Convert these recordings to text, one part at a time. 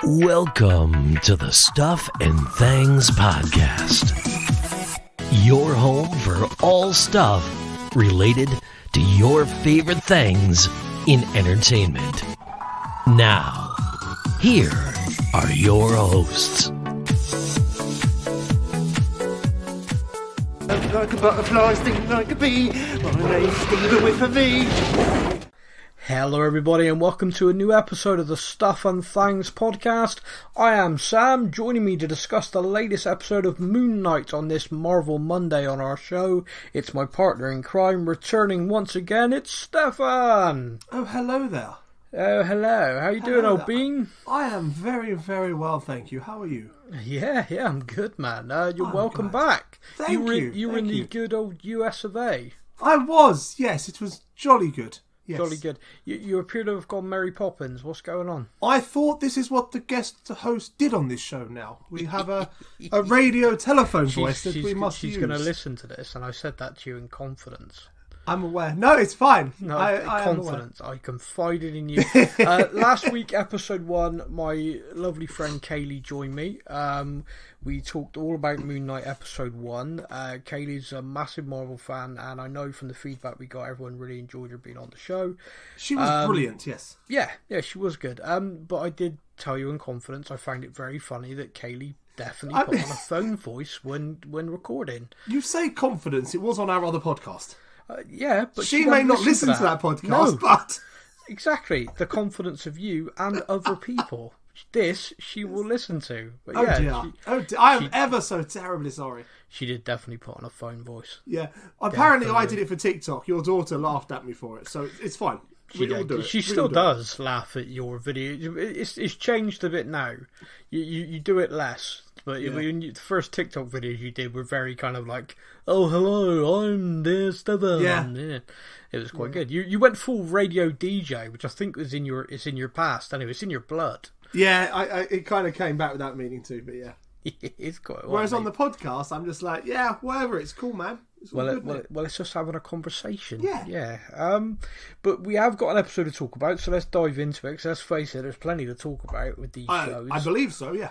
Welcome to the Stuff and Things Podcast. Your home for all stuff related to your favorite things in entertainment. Now, here are your hosts. Like a butterfly, sting like a bee. My name's Stephan with a V. Hello everybody and welcome to a new episode of the Stuff and Things Podcast. I am Sam, joining me to discuss the latest episode of Moon Knight on this Marvel Monday on our show. It's my partner in crime, returning once again, it's Stephan. Oh, hello there. Oh, hello. How you doing, old bean? I am very, very well, thank you. How are you? Yeah, I'm good, man. You're welcome glad. back. Thank you. You were in the good old US of A. I was, yes. It was jolly good. Yes. Jolly good. You appear to have gone Mary Poppins. What's going on? I thought this is what the guest host did on this show now. We have a radio telephone voice that we must use. She's going to listen to this, and I said that to you in confidence. I'm aware. No, it's fine. No, I confidence. I confided in you. Last week, episode 1, my lovely friend Kaylee joined me. We talked all about Moon Knight episode 1. Kaylee's a massive Marvel fan, and I know from the feedback we got, everyone really enjoyed her being on the show. She was brilliant, yes. Yeah, she was good. But I did tell you in confidence, I found it very funny that Kaylee definitely put on a phone voice when recording. You say confidence. It was on our other podcast. Yeah, but she may not listen to that podcast, but... Exactly, the confidence of you and other people. This she will listen to. But dear. I am ever so terribly sorry. She did definitely put on a phone voice. Yeah. Apparently I did it for TikTok. Your daughter laughed at me for it, so it's fine. We all do it. She still does laugh at your video. It's changed a bit now. You do it less. But the first TikTok videos you did were very kind of like, oh, hello, I'm there, Stephan. Yeah. It was quite good. You went full radio DJ, which I think was in your past. Anyway, it's in your blood. Yeah, it kind of came back with that meaning too, but yeah. It's quite. Whereas on the podcast, I'm just like, yeah, whatever, it's cool, man. Well, it's just having a conversation. Yeah. But we have got an episode to talk about, so let's dive into it. Because let's face it, there's plenty to talk about with these shows. I believe so, yeah.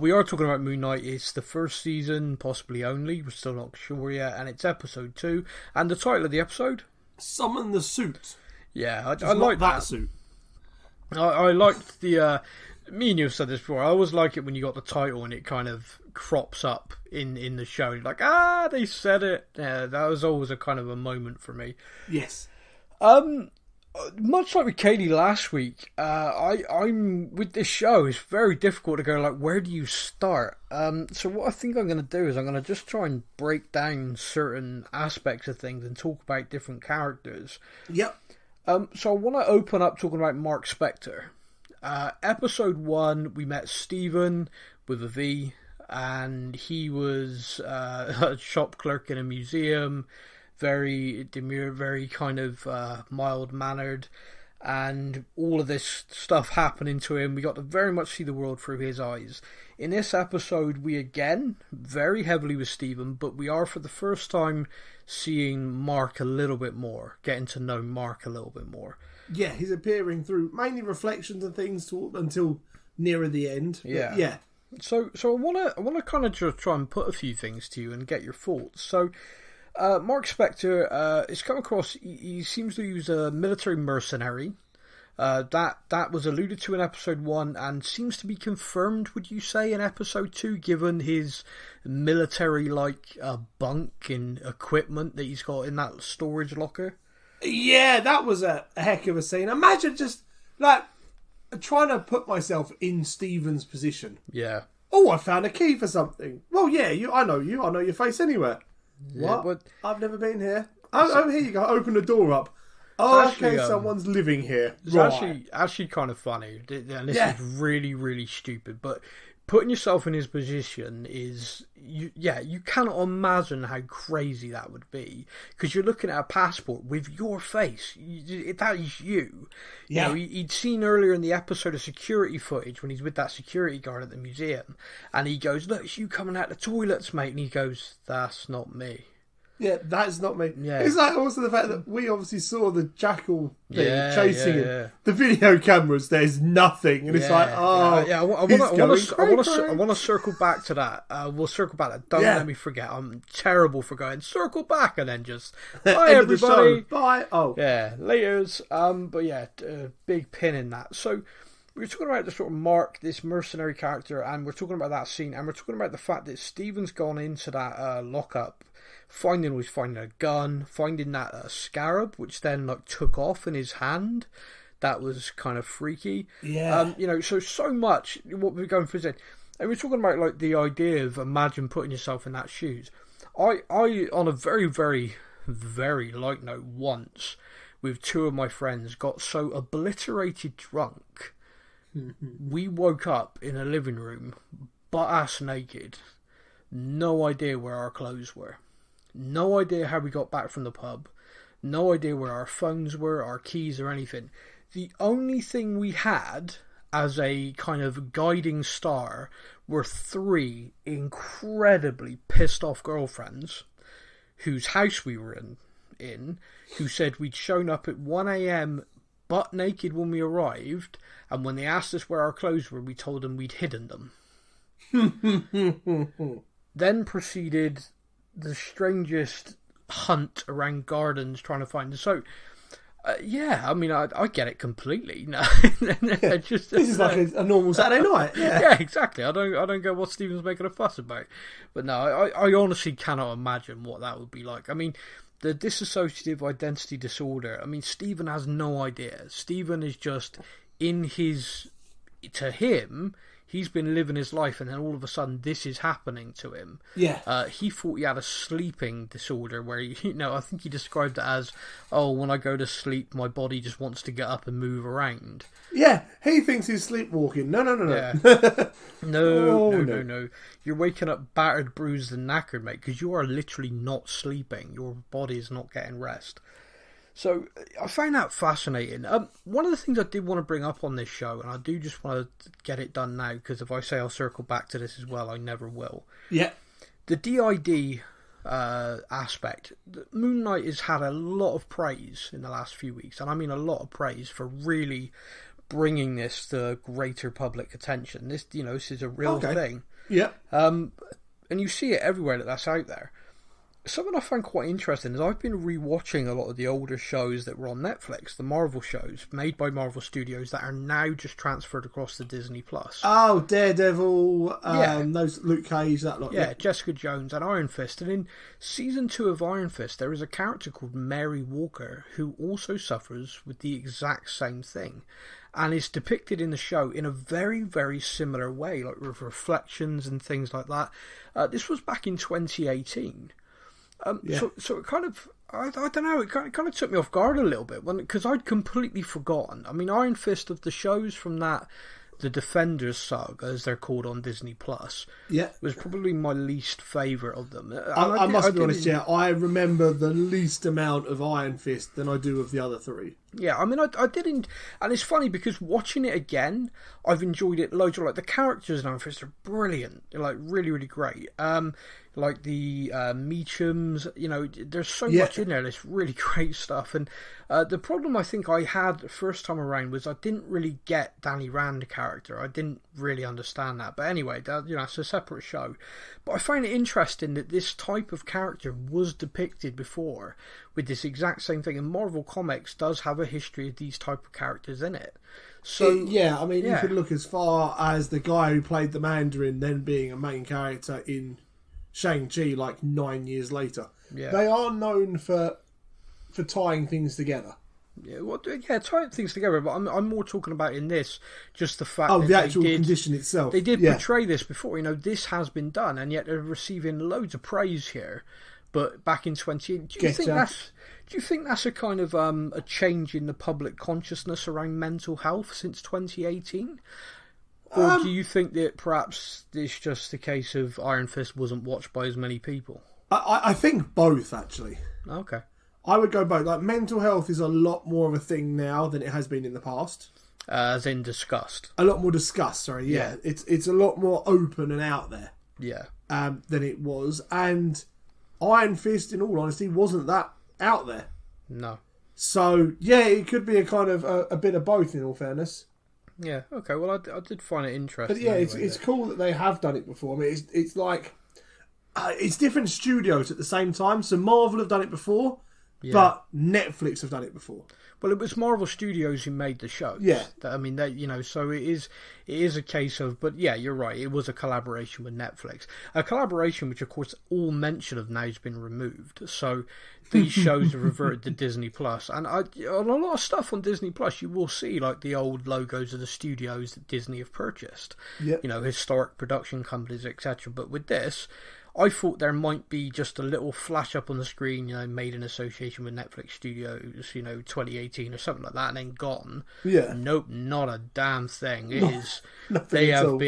We are talking about Moon Knight. It's the first season, possibly only. We're still not sure yet. And it's episode 2. And the title of the episode? Summon the Suit. Yeah, I like that suit. I liked the... me and you have said this before. I always like it when you got the title and it kind of crops up in the show. You're like, they said it. Yeah, that was always a kind of a moment for me. Yes. Much like with Kaylee last week, I'm with this show. It's very difficult to go like, where do you start? So what I think I'm going to do is I'm going to just try and break down certain aspects of things and talk about different characters. Yep. So I want to open up talking about Mark Spector. Episode 1, we met Stephan with a V, and he was a shop clerk in a museum. Very demure, very kind of mild-mannered, and all of this stuff happening to him. We got to very much see the world through his eyes. In this episode, we again, very heavily with Stephan, but we are for the first time seeing Mark a little bit more, getting to know Mark a little bit more. Yeah, he's appearing through mainly reflections and things until nearer the end. Yeah. So I wanna kind of just try and put a few things to you and get your thoughts. So. Mark Spector is come across. He seems to use a military mercenary. That was alluded to in episode 1 and seems to be confirmed, would you say, in episode 2, given his military-like bunk and equipment that he's got in that storage locker? Yeah, that was a heck of a scene. Imagine just, like, trying to put myself in Stephen's position. Yeah. Oh, I found a key for something. Well, yeah, I know you. I know your face anywhere. What? Yeah, I've never been here. Oh, here you go. Open the door up. Oh, actually, okay, someone's living here. It's actually kind of funny. And this is really, really stupid. But putting yourself in his position is... You cannot imagine how crazy that would be. Because you're looking at a passport with your face. That is you. Yeah. You know, he'd seen earlier in the episode of security footage when he's with that security guard at the museum. And he goes, look, it's you coming out the toilets, mate. And he goes, that's not me. Yeah, that's not me. Yeah. It's like also the fact that we obviously saw the jackal thing chasing him. Yeah. The video cameras, there's nothing, and it's like, oh, yeah. I want to circle back to that. We'll circle back to that. Don't let me forget. I'm terrible for going circle back and then just bye everybody. Bye. Oh, yeah, laters. But yeah, big pin in that. So we're talking about the sort of Mark, this mercenary character, and we're talking about that scene, and we're talking about the fact that Stephen's gone into that lockup. Finding a gun, finding that scarab, which then like took off in his hand. That was kind of freaky. Yeah. So much what we're going through. And we're talking about like the idea of imagine putting yourself in that shoes. I on a very, very, very light note once with two of my friends got so obliterated drunk. We woke up in a living room, butt-ass naked. No idea where our clothes were. No idea how we got back from the pub. No idea where our phones were, our keys or anything. The only thing we had as a kind of guiding star were three incredibly pissed off girlfriends whose house we were in who said we'd shown up at 1 a.m. butt naked when we arrived, and when they asked us where our clothes were, we told them we'd hidden them. Then proceeded the strangest hunt around gardens trying to find the soap. I mean, I get it completely. No, this is like a normal Saturday night. Yeah, exactly. I don't get what Stephen's making a fuss about. But no, I honestly cannot imagine what that would be like. I mean, the dissociative identity disorder. I mean, Stephen has no idea. Stephen is just to him, he's been living his life, and then all of a sudden this is happening to him. Yeah. He thought he had a sleeping disorder where, I think he described it as, when I go to sleep, my body just wants to get up and move around. Yeah, he thinks he's sleepwalking. No. Yeah. No. You're waking up battered, bruised, and knackered, mate, because you are literally not sleeping. Your body is not getting rest. So I find that fascinating. One of the things I did want to bring up on this show, and I do just want to get it done now, because if I say I'll circle back to this as well, I never will. Yeah. The DID aspect. Moon Knight has had a lot of praise in the last few weeks, and I mean a lot of praise for really bringing this to greater public attention. This is a real thing. Yeah. And you see it everywhere that's out there. Something I find quite interesting is I've been rewatching a lot of the older shows that were on Netflix, the Marvel shows made by Marvel Studios that are now just transferred across to Disney Plus. Oh, Daredevil, those Luke Cage, that lot. Yeah, Jessica Jones and Iron Fist. And in season 2 of Iron Fist, there is a character called Mary Walker who also suffers with the exact same thing, and is depicted in the show in a very, very similar way, like with reflections and things like that. This was back in 2018. So it kind of, I don't know, it kind of took me off guard a little bit because I'd completely forgotten. I mean, Iron Fist, of the shows from that, the Defenders saga, as they're called on Disney Plus, was probably my least favourite of them. I must be honest, I remember the least amount of Iron Fist than I do of the other three. Yeah, I mean, I didn't, and it's funny because watching it again, I've enjoyed it loads. Like the characters in Iron Fist are brilliant, they're like really, really great. Like the Meachums, there's so much in there. There's really great stuff. And the problem I think I had the first time around was I didn't really get Danny Rand character. I didn't really understand that. But anyway, it's a separate show. But I find it interesting that this type of character was depicted before with this exact same thing. And Marvel Comics does have a history of these type of characters in it. So you could look as far as the guy who played the Mandarin then being a main character in Shang-Chi like 9 years later. Yeah. They are known for tying things together. Tying things together, but I'm more talking about in this, just the fact that the actual condition itself. They did portray this before, this has been done, and yet they're receiving loads of praise here. But back in 20, do you think that's a kind of a change in the public consciousness around mental health since 2018? Or do you think that perhaps it's just a case of Iron Fist wasn't watched by as many people? I think both, actually. Okay. I would go both. Like, mental health is a lot more of a thing now than it has been in the past. As in discussed. A lot more discussed, sorry. Yeah. It's a lot more open and out there. Yeah. Than it was. And Iron Fist, in all honesty, wasn't that out there. No. So, yeah, it could be a kind of a bit of both, in all fairness. Yeah, okay, well, I did find it interesting. But yeah, anyway, it's cool that they have done it before. I mean, it's like... it's different studios at the same time. So Marvel have done it before, but Netflix have done it before. Well, it was Marvel Studios who made the shows. Yeah. I mean, so it is a case of, but yeah, you're right. It was a collaboration with Netflix. A collaboration which, of course, all mention of now has been removed. So these shows have reverted to Disney Plus. And on a lot of stuff on Disney Plus, you will see like the old logos of the studios that Disney have purchased. Yep. Historic production companies, etc. But with this, I thought there might be just a little flash up on the screen, made in association with Netflix Studios, 2018 or something like that, and then gone. Yeah. Nope, not a damn thing. It is. They have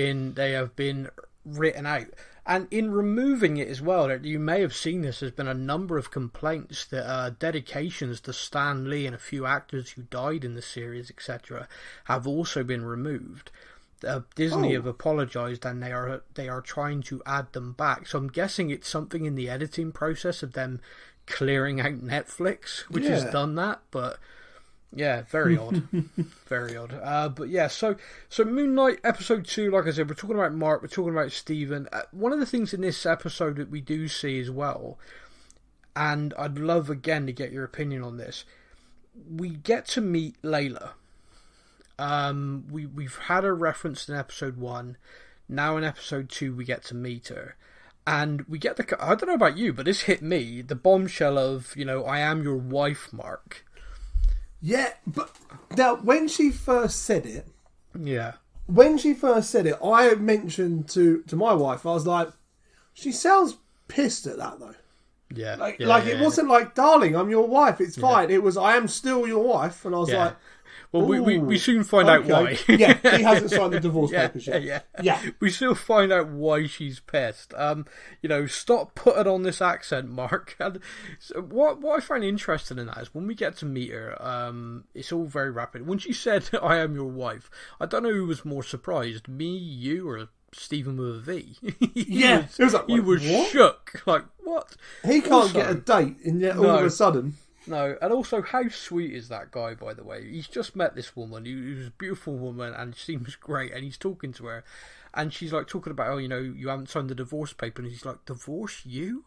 been written out, and in removing it as well, you may have seen this. There's been a number of complaints that dedications to Stan Lee and a few actors who died in the series, etc., have also been removed. Disney have apologised, and they are trying to add them back. So I'm guessing it's something in the editing process of them clearing out Netflix, which has done that. But yeah, very odd, very odd. But yeah, so Moon Knight episode 2, like I said, we're talking about Mark, we're talking about Stephan. One of the things in this episode that we do see as well, and I'd love again to get your opinion on this. We get to meet Layla. We've had her referenced in episode 1. Now in episode 2 we get to meet her, and we get I don't know about you, but this hit me, the bombshell of I am your wife, Mark. Yeah, but now when she first said it, I mentioned to my wife, I was like, she sounds pissed at that though. Yeah, it wasn't like, darling, I'm your wife, it's fine. It was, I am still your wife, and I was like. Well, we soon find out why. Yeah, he hasn't signed the divorce papers yet. Yeah. We still find out why she's pissed. Stop putting on this accent, Mark. And so what I find interesting in that is when we get to meet her, it's all very rapid. When she said, I am your wife, I don't know who was more surprised, me, you, or Stephan with a V. He was shook. Like, what? He can't get a date, and yet all of a sudden... No, and also, how sweet is that guy, by the way? He's just met this woman, who's a beautiful woman, and seems great, and he's talking to her, and she's like talking about, you haven't signed the divorce paper, and he's like, divorce you?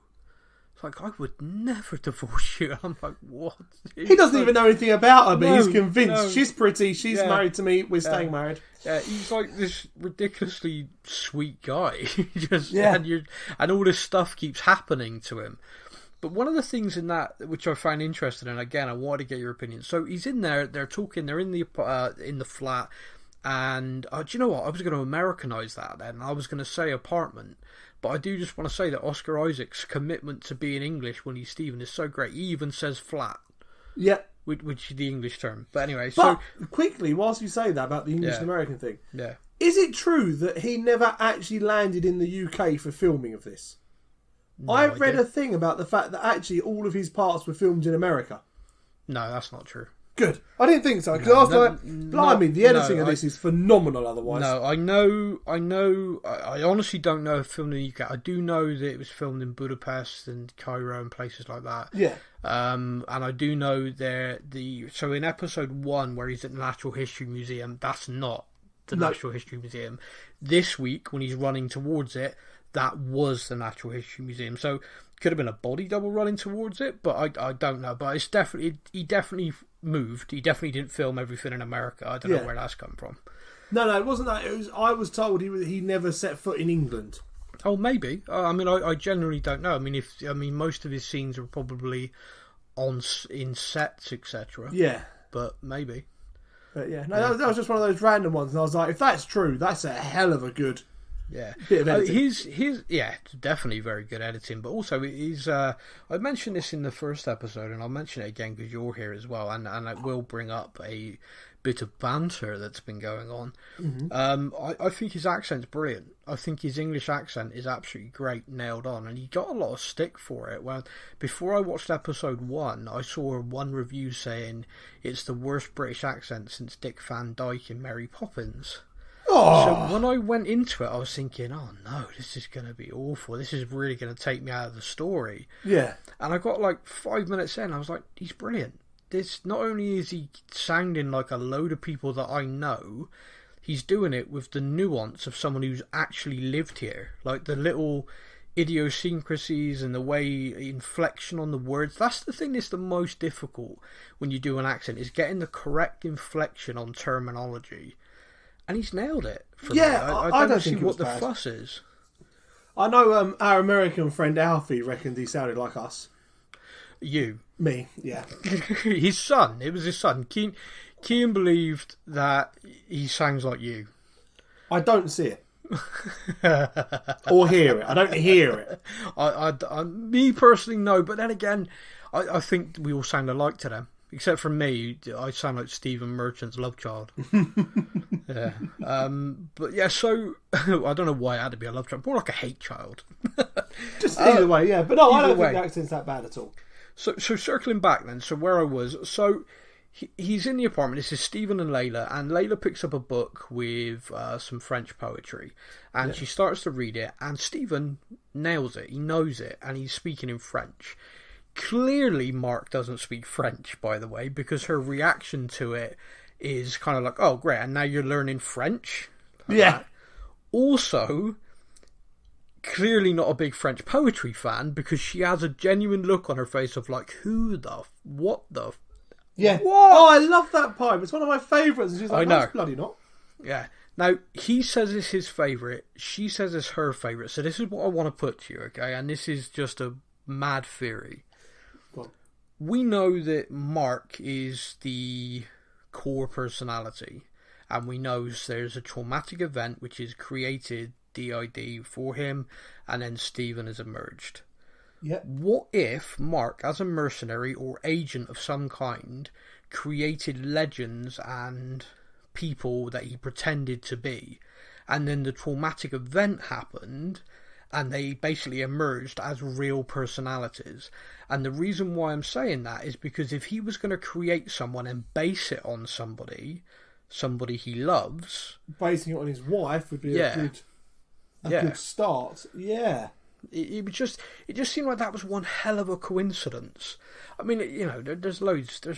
It's like, I would never divorce you. I'm like, what? He doesn't even know anything about her, but he's convinced. She's pretty, she's married to me, we're staying married. Yeah, he's like this ridiculously sweet guy. And all this stuff keeps happening to him. But one of the things in that which I find interesting, and again, I wanted to get your opinion. So he's in there, they're talking, they're in the flat, and do you know what? I was going to Americanise that then. I was going to say apartment, but I do just want to say that Oscar Isaac's commitment to being English when he's Stephan is so great. He even says flat. Yeah. Which is the English term. But anyway, but quickly, whilst you say that about the English and American thing, is it true that he never actually landed in the UK for filming of this? No, I read a thing about the fact that actually all of his parts were filmed in America. No, that's not true. Good. I didn't think so, because I was like, blimey, the editing of this is phenomenal otherwise. No, I know, I honestly don't know if filmed in the UK. I do know that it was filmed in Budapest and Cairo and places like that. Yeah. And I do know so in episode 1 where he's at the Natural History Museum, that's not the Natural History Museum. This week, when he's running towards it, that was the Natural History Museum. So could have been a body double running towards it, but I don't know. But it's he definitely moved. He definitely didn't film everything in America. I don't know where that's come from. No, it wasn't that. I was told he never set foot in England. Oh, maybe. I generally don't know. Most of his scenes are probably in sets, etc. Yeah, but maybe. But yeah, no, that was just one of those random ones, and I was like, if that's true, that's a hell of a good. Yeah, bit of editing. His definitely very good editing, but also he's. I mentioned this in the first episode, and I'll mention it again because you're here as well, and I will bring up a bit of banter that's been going on. Mm-hmm. I think his accent's brilliant. I think his English accent is absolutely great, nailed on, and he got a lot of stick for it. Well, before I watched episode 1, I saw one review saying it's the worst British accent since Dick Van Dyke in Mary Poppins. So when I went into it, I was thinking, oh no, this is going to be awful. This is really going to take me out of the story. Yeah. And I got like 5 minutes in, I was like, he's brilliant. This, not only is he sounding like a load of people that I know, he's doing it with the nuance of someone who's actually lived here. Like the little idiosyncrasies and the way inflection on the words. That's the thing that's the most difficult when you do an accent, is getting the correct inflection on terminology. And he's nailed it. For yeah, me. I don't see what the bad. fuss is. I know our American friend Alfie reckoned he sounded like us. You. Me, yeah. His son. It was his son. Kean believed that he sounds like you. I don't see it. Or hear it. I don't hear it. I me personally, no. But then again, I think we all sound alike to them. Except for me, I sound like Stephen Merchant's love child. Yeah. But yeah, so I don't know why it had to be a love child. More like a hate child. Just either way, yeah. But no, I don't way. think the accent's that bad at all. So circling back then, so where I was, so he's in the apartment. This is Stephen and Layla picks up a book with some French poetry, and she starts to read it, and Stephen nails it. He knows it, and he's speaking in French. Clearly, Mark doesn't speak French, by the way, because her reaction to it is kind of like, oh, great, and now you're learning French? Like that. Also, clearly not a big French poetry fan, because she has a genuine look on her face of like, what the... Yeah. What? Oh, I love that poem. It's one of my favourites. And she's like, no, it's bloody not. Yeah. Now, he says it's his favourite. She says it's her favourite. So this is what I want to put to you, okay? And this is just a mad theory. We know that Mark is the core personality, and we know there's a traumatic event which has created DID for him, and then Stephen has emerged. Yep. What if Mark, as a mercenary or agent of some kind, created legends and people that he pretended to be, and then the traumatic event happened, and they basically emerged as real personalities? And the reason why I'm saying that is because if he was going to create someone and base it on somebody he loves... Basing it on his wife would be a good start. Yeah. It just seemed like that was one hell of a coincidence. I mean, you know, there's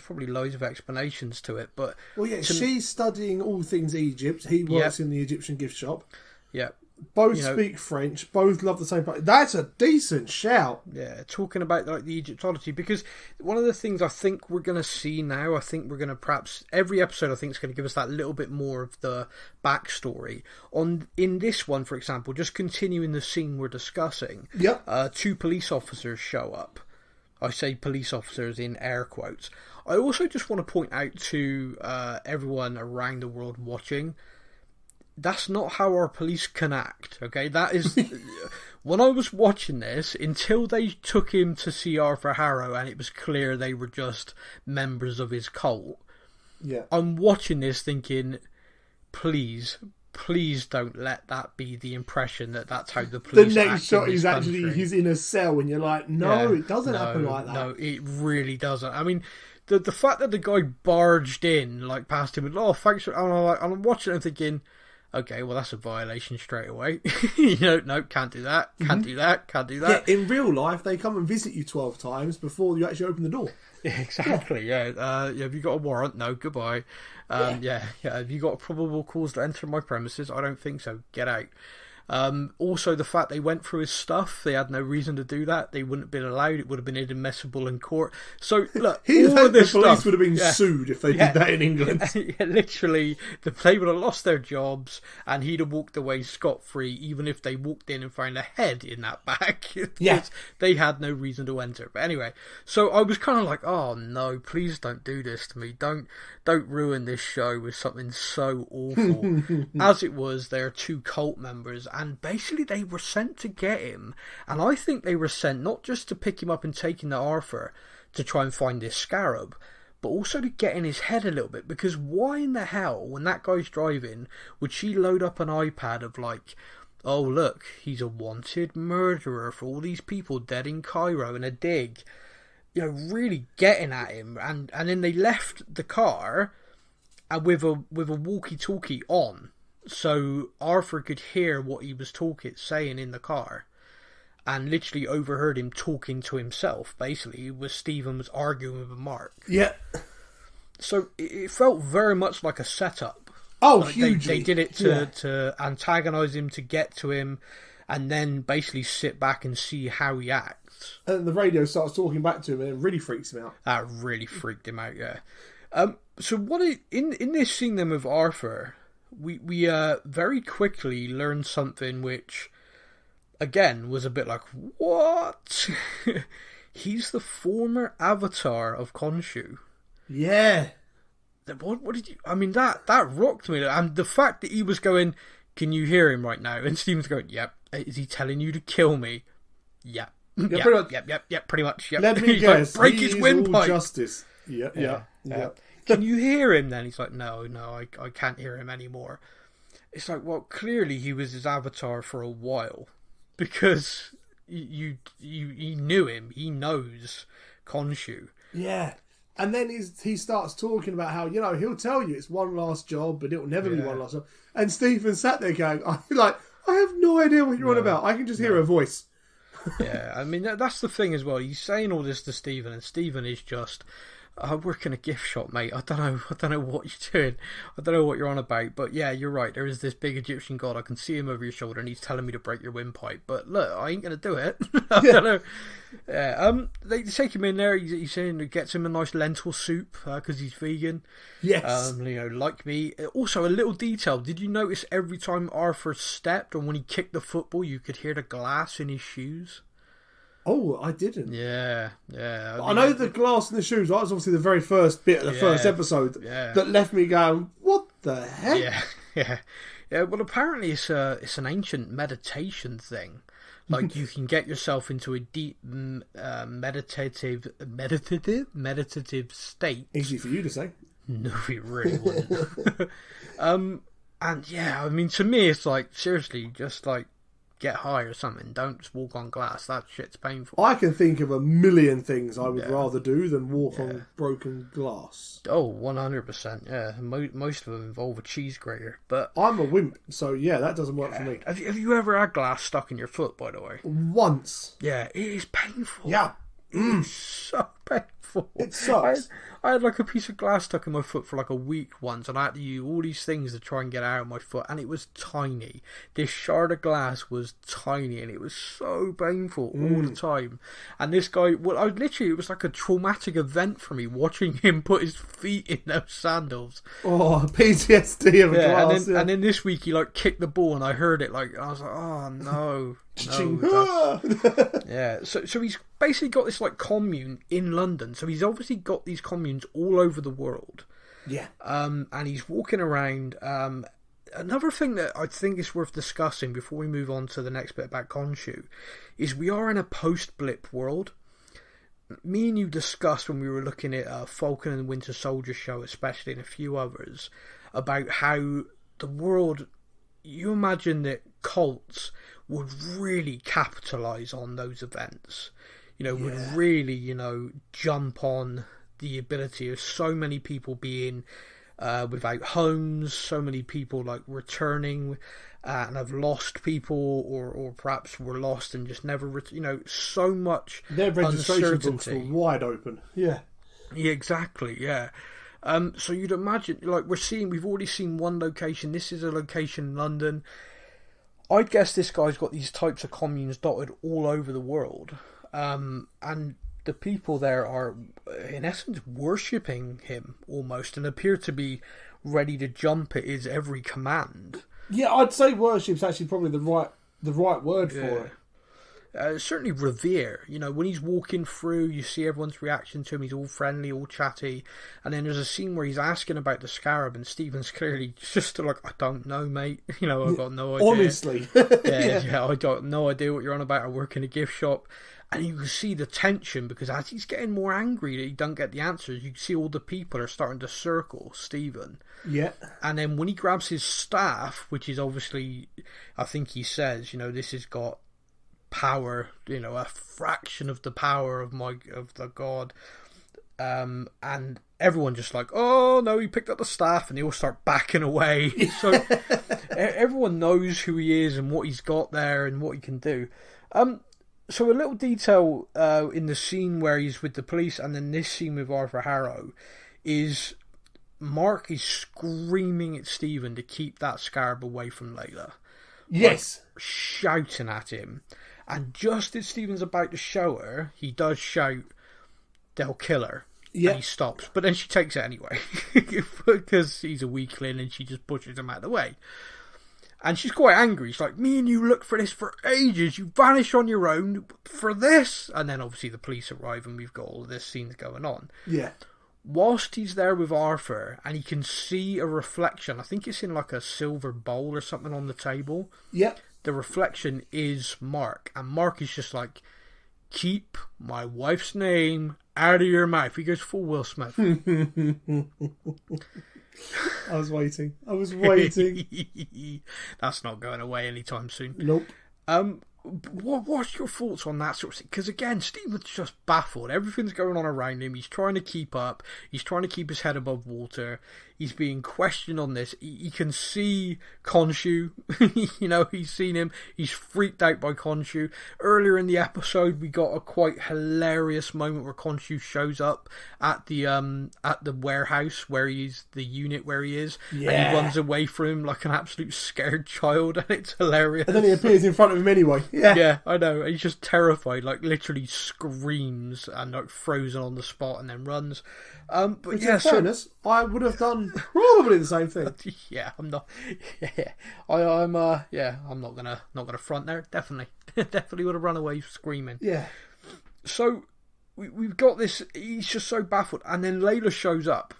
probably loads of explanations to it, but... Well, yeah, she's studying all things Egypt. He works in the Egyptian gift shop. Yeah. Both speak French. Both love the same place. That's a decent shout. Yeah, talking about like the Egyptology, because one of the things I think we're going to see now, I think we're going to perhaps every episode I think is going to give us that little bit more of the backstory. In this one, for example, just continuing the scene we're discussing. Yep. 2 police officers show up. I say police officers in air quotes. I also just want to point out to everyone around the world watching, that's not how our police can act, okay? That is... When I was watching this, until they took him to see Arthur Harrow and it was clear they were just members of his cult, I'm watching this thinking, please don't let that be the impression that that's how the police The act next shot in this is actually country. he's in a cell and you're like, no, it doesn't happen like that. No, it really doesn't. I mean... The fact that the guy barged in, like, past him, and, oh, thanks for... And I'm watching it and thinking... Okay, well, that's a violation straight away. No, can't do that. Can't do that. Can't do that. Yeah, in real life, they come and visit you 12 times before you actually open the door. Yeah, exactly. Yeah. Have you got a warrant? No. Goodbye. Yeah. Have you got a probable cause to enter my premises? I don't think so. Get out. Also, the fact they went through his stuff, they had no reason to do that. They wouldn't have been allowed. It would have been inadmissible in court. So, look, all of this the police stuff, would have been sued if they did that in England. Literally, they would have lost their jobs, and he'd have walked away scot-free, even if they walked in and found a head in that bag. They had no reason to enter. But anyway, so I was kind of like, oh no, please don't do this to me. Don't ruin this show with something so awful. As it was, there are 2 cult members, and basically they were sent to get him, and I think they were sent not just to pick him up and take him to Arthur to try and find this scarab, but also to get in his head a little bit, because why in the hell, when that guy's driving, would she load up an iPad of like, oh look, he's a wanted murderer for all these people dead in Cairo in a dig, you know, really getting at him, and then they left the car with a walkie-talkie on. So Arthur could hear what he was saying in the car, and literally overheard him talking to himself. Basically, Stephen was arguing with Mark. Yeah. So it felt very much like a setup. Oh, like hugely. They did it to antagonise him, to get to him, and then basically sit back and see how he acts. And the radio starts talking back to him, and it really freaks him out. That really freaked him out, yeah. So in this scene then with Arthur, we very quickly learned something which, again, was a bit like, what? He's the former avatar of Khonshu. Yeah. What did you... I mean, that rocked me. And the fact that he was going, can you hear him right now? And Stephen's going, yep. Is he telling you to kill me? Yep. Yeah, pretty much. Yep, pretty much. Yep. Let me guess. Like, break his windpipe. Justice. Yeah. Can you hear him then? He's like, no, I can't hear him anymore. It's like, well, clearly he was his avatar for a while, because you knew him. He knows Khonshu. Yeah. And then he starts talking about how, he'll tell you it's one last job, but it'll never be one last job. And Stephen sat there going, I have no idea what you're on about. I can just hear a voice. Yeah, I mean, that's the thing as well. He's saying all this to Stephen, and Stephen is just, I work in a gift shop, mate. I don't know what you're doing. I don't know what you're on about. But yeah, you're right. There is this big Egyptian god. I can see him over your shoulder, and he's telling me to break your windpipe. But look, I ain't gonna do it. I don't know. Yeah. They take him in there. He's saying it gets him a nice lentil soup because he's vegan. Yes. Like me. Also, a little detail. Did you notice every time Arthur stepped, or when he kicked the football, you could hear the glass in his shoes? Oh, I didn't. Yeah. I know the glass in the shoes. That was obviously the very first bit of the first episode that left me going, what the heck? Yeah. Well, apparently it's an ancient meditation thing. Like, you can get yourself into a deep meditative state. Easy for you to say. No, it really wouldn't. And yeah, I mean, to me, it's like, seriously, just like, get high or something. Don't just walk on glass. That shit's painful. I can think of a million things I would rather do than walk on broken glass. Oh, 100%. Yeah, most of them involve a cheese grater. But I'm a wimp, so yeah, that doesn't work for me. Have you ever had glass stuck in your foot, by the way? Once. Yeah, it is painful. Yeah. It's so painful. It sucks. I had like a piece of glass stuck in my foot for like a week once, and I had to use all these things to try and get it out of my foot, and it was tiny. This shard of glass was tiny, and it was so painful all the time. And this guy, it was like a traumatic event for me watching him put his feet in those sandals. Oh, PTSD of a glass. And then this week he like kicked the ball, and I heard it. Like, I was like, oh no. Yeah, so he's basically got this like commune in London. So he's obviously got these communes all over the world. Yeah. And he's walking around. Another thing that I think is worth discussing before we move on to the next bit about Khonshu is we are in a post-blip world. Me and you discussed when we were looking at Falcon and the Winter Soldier show, especially, and a few others, about how the world, you imagine that cults would really capitalise on those events. Would really, jump on the ability of so many people being without homes, so many people like returning and have lost people, or perhaps were lost and just never, so much their registration books were wide open. Yeah, exactly. Yeah. So you'd imagine, like we've already seen one location. This is a location in London. I'd guess this guy's got these types of communes dotted all over the world. And the people there are, in essence, worshipping him almost, and appear to be ready to jump at his every command. Yeah, I'd say worship's actually probably the right word for it. Certainly revere. When he's walking through, you see everyone's reaction to him. He's all friendly, all chatty. And then there's a scene where he's asking about the scarab, and Stephen's clearly just like, I don't know, mate. I've got no idea. Honestly. I got no idea what you're on about. I work in a gift shop. And you can see the tension, because as he's getting more angry that he don't get the answers, you can see all the people are starting to circle Stephen. Yeah. And then when he grabs his staff, which is obviously, I think he says, this has got power, a fraction of the power of the god, and everyone just like, oh no, he picked up the staff, and they all start backing away. So everyone knows who he is and what he's got there and what he can do. So a little detail in the scene where he's with the police and then this scene with Arthur Harrow is Mark is screaming at Stephen to keep that scarab away from Layla. Yes. Like, shouting at him. And just as Stephen's about to show her, he does shout, they'll kill her. Yeah. And he stops. But then she takes it anyway. Because he's a weakling and she just pushes him out of the way. And she's quite angry. She's like, me and you looked for this for ages. You vanished on your own for this. And then obviously the police arrive and we've got all of this scenes going on. Yeah. Whilst he's there with Arthur and he can see a reflection, I think it's in like a silver bowl or something on the table. Yep. The reflection is Mark. And Mark is just like, keep my wife's name out of your mouth. He goes full Will Smith. I was waiting. That's not going away anytime soon. Nope. What's your thoughts on that sort of thing? Because again, Stephen's just baffled. Everything's going on around him. He's trying to keep up. He's trying to keep his head above water. He's being questioned on this. He can see Khonshu. He's seen him. He's freaked out by Khonshu. Earlier in the episode, we got a quite hilarious moment where Khonshu shows up at the warehouse where he's the unit where he is, and he runs away from him like an absolute scared child, and it's hilarious. And then he appears in front of him anyway. Yeah, I know. He's just terrified, like literally screams and like frozen on the spot, and then runs. But in fairness, I would have done probably the same thing. Yeah, I'm not. Yeah, I'm not gonna front there. Definitely would have run away screaming. Yeah. So we've got this. He's just so baffled, and then Layla shows up,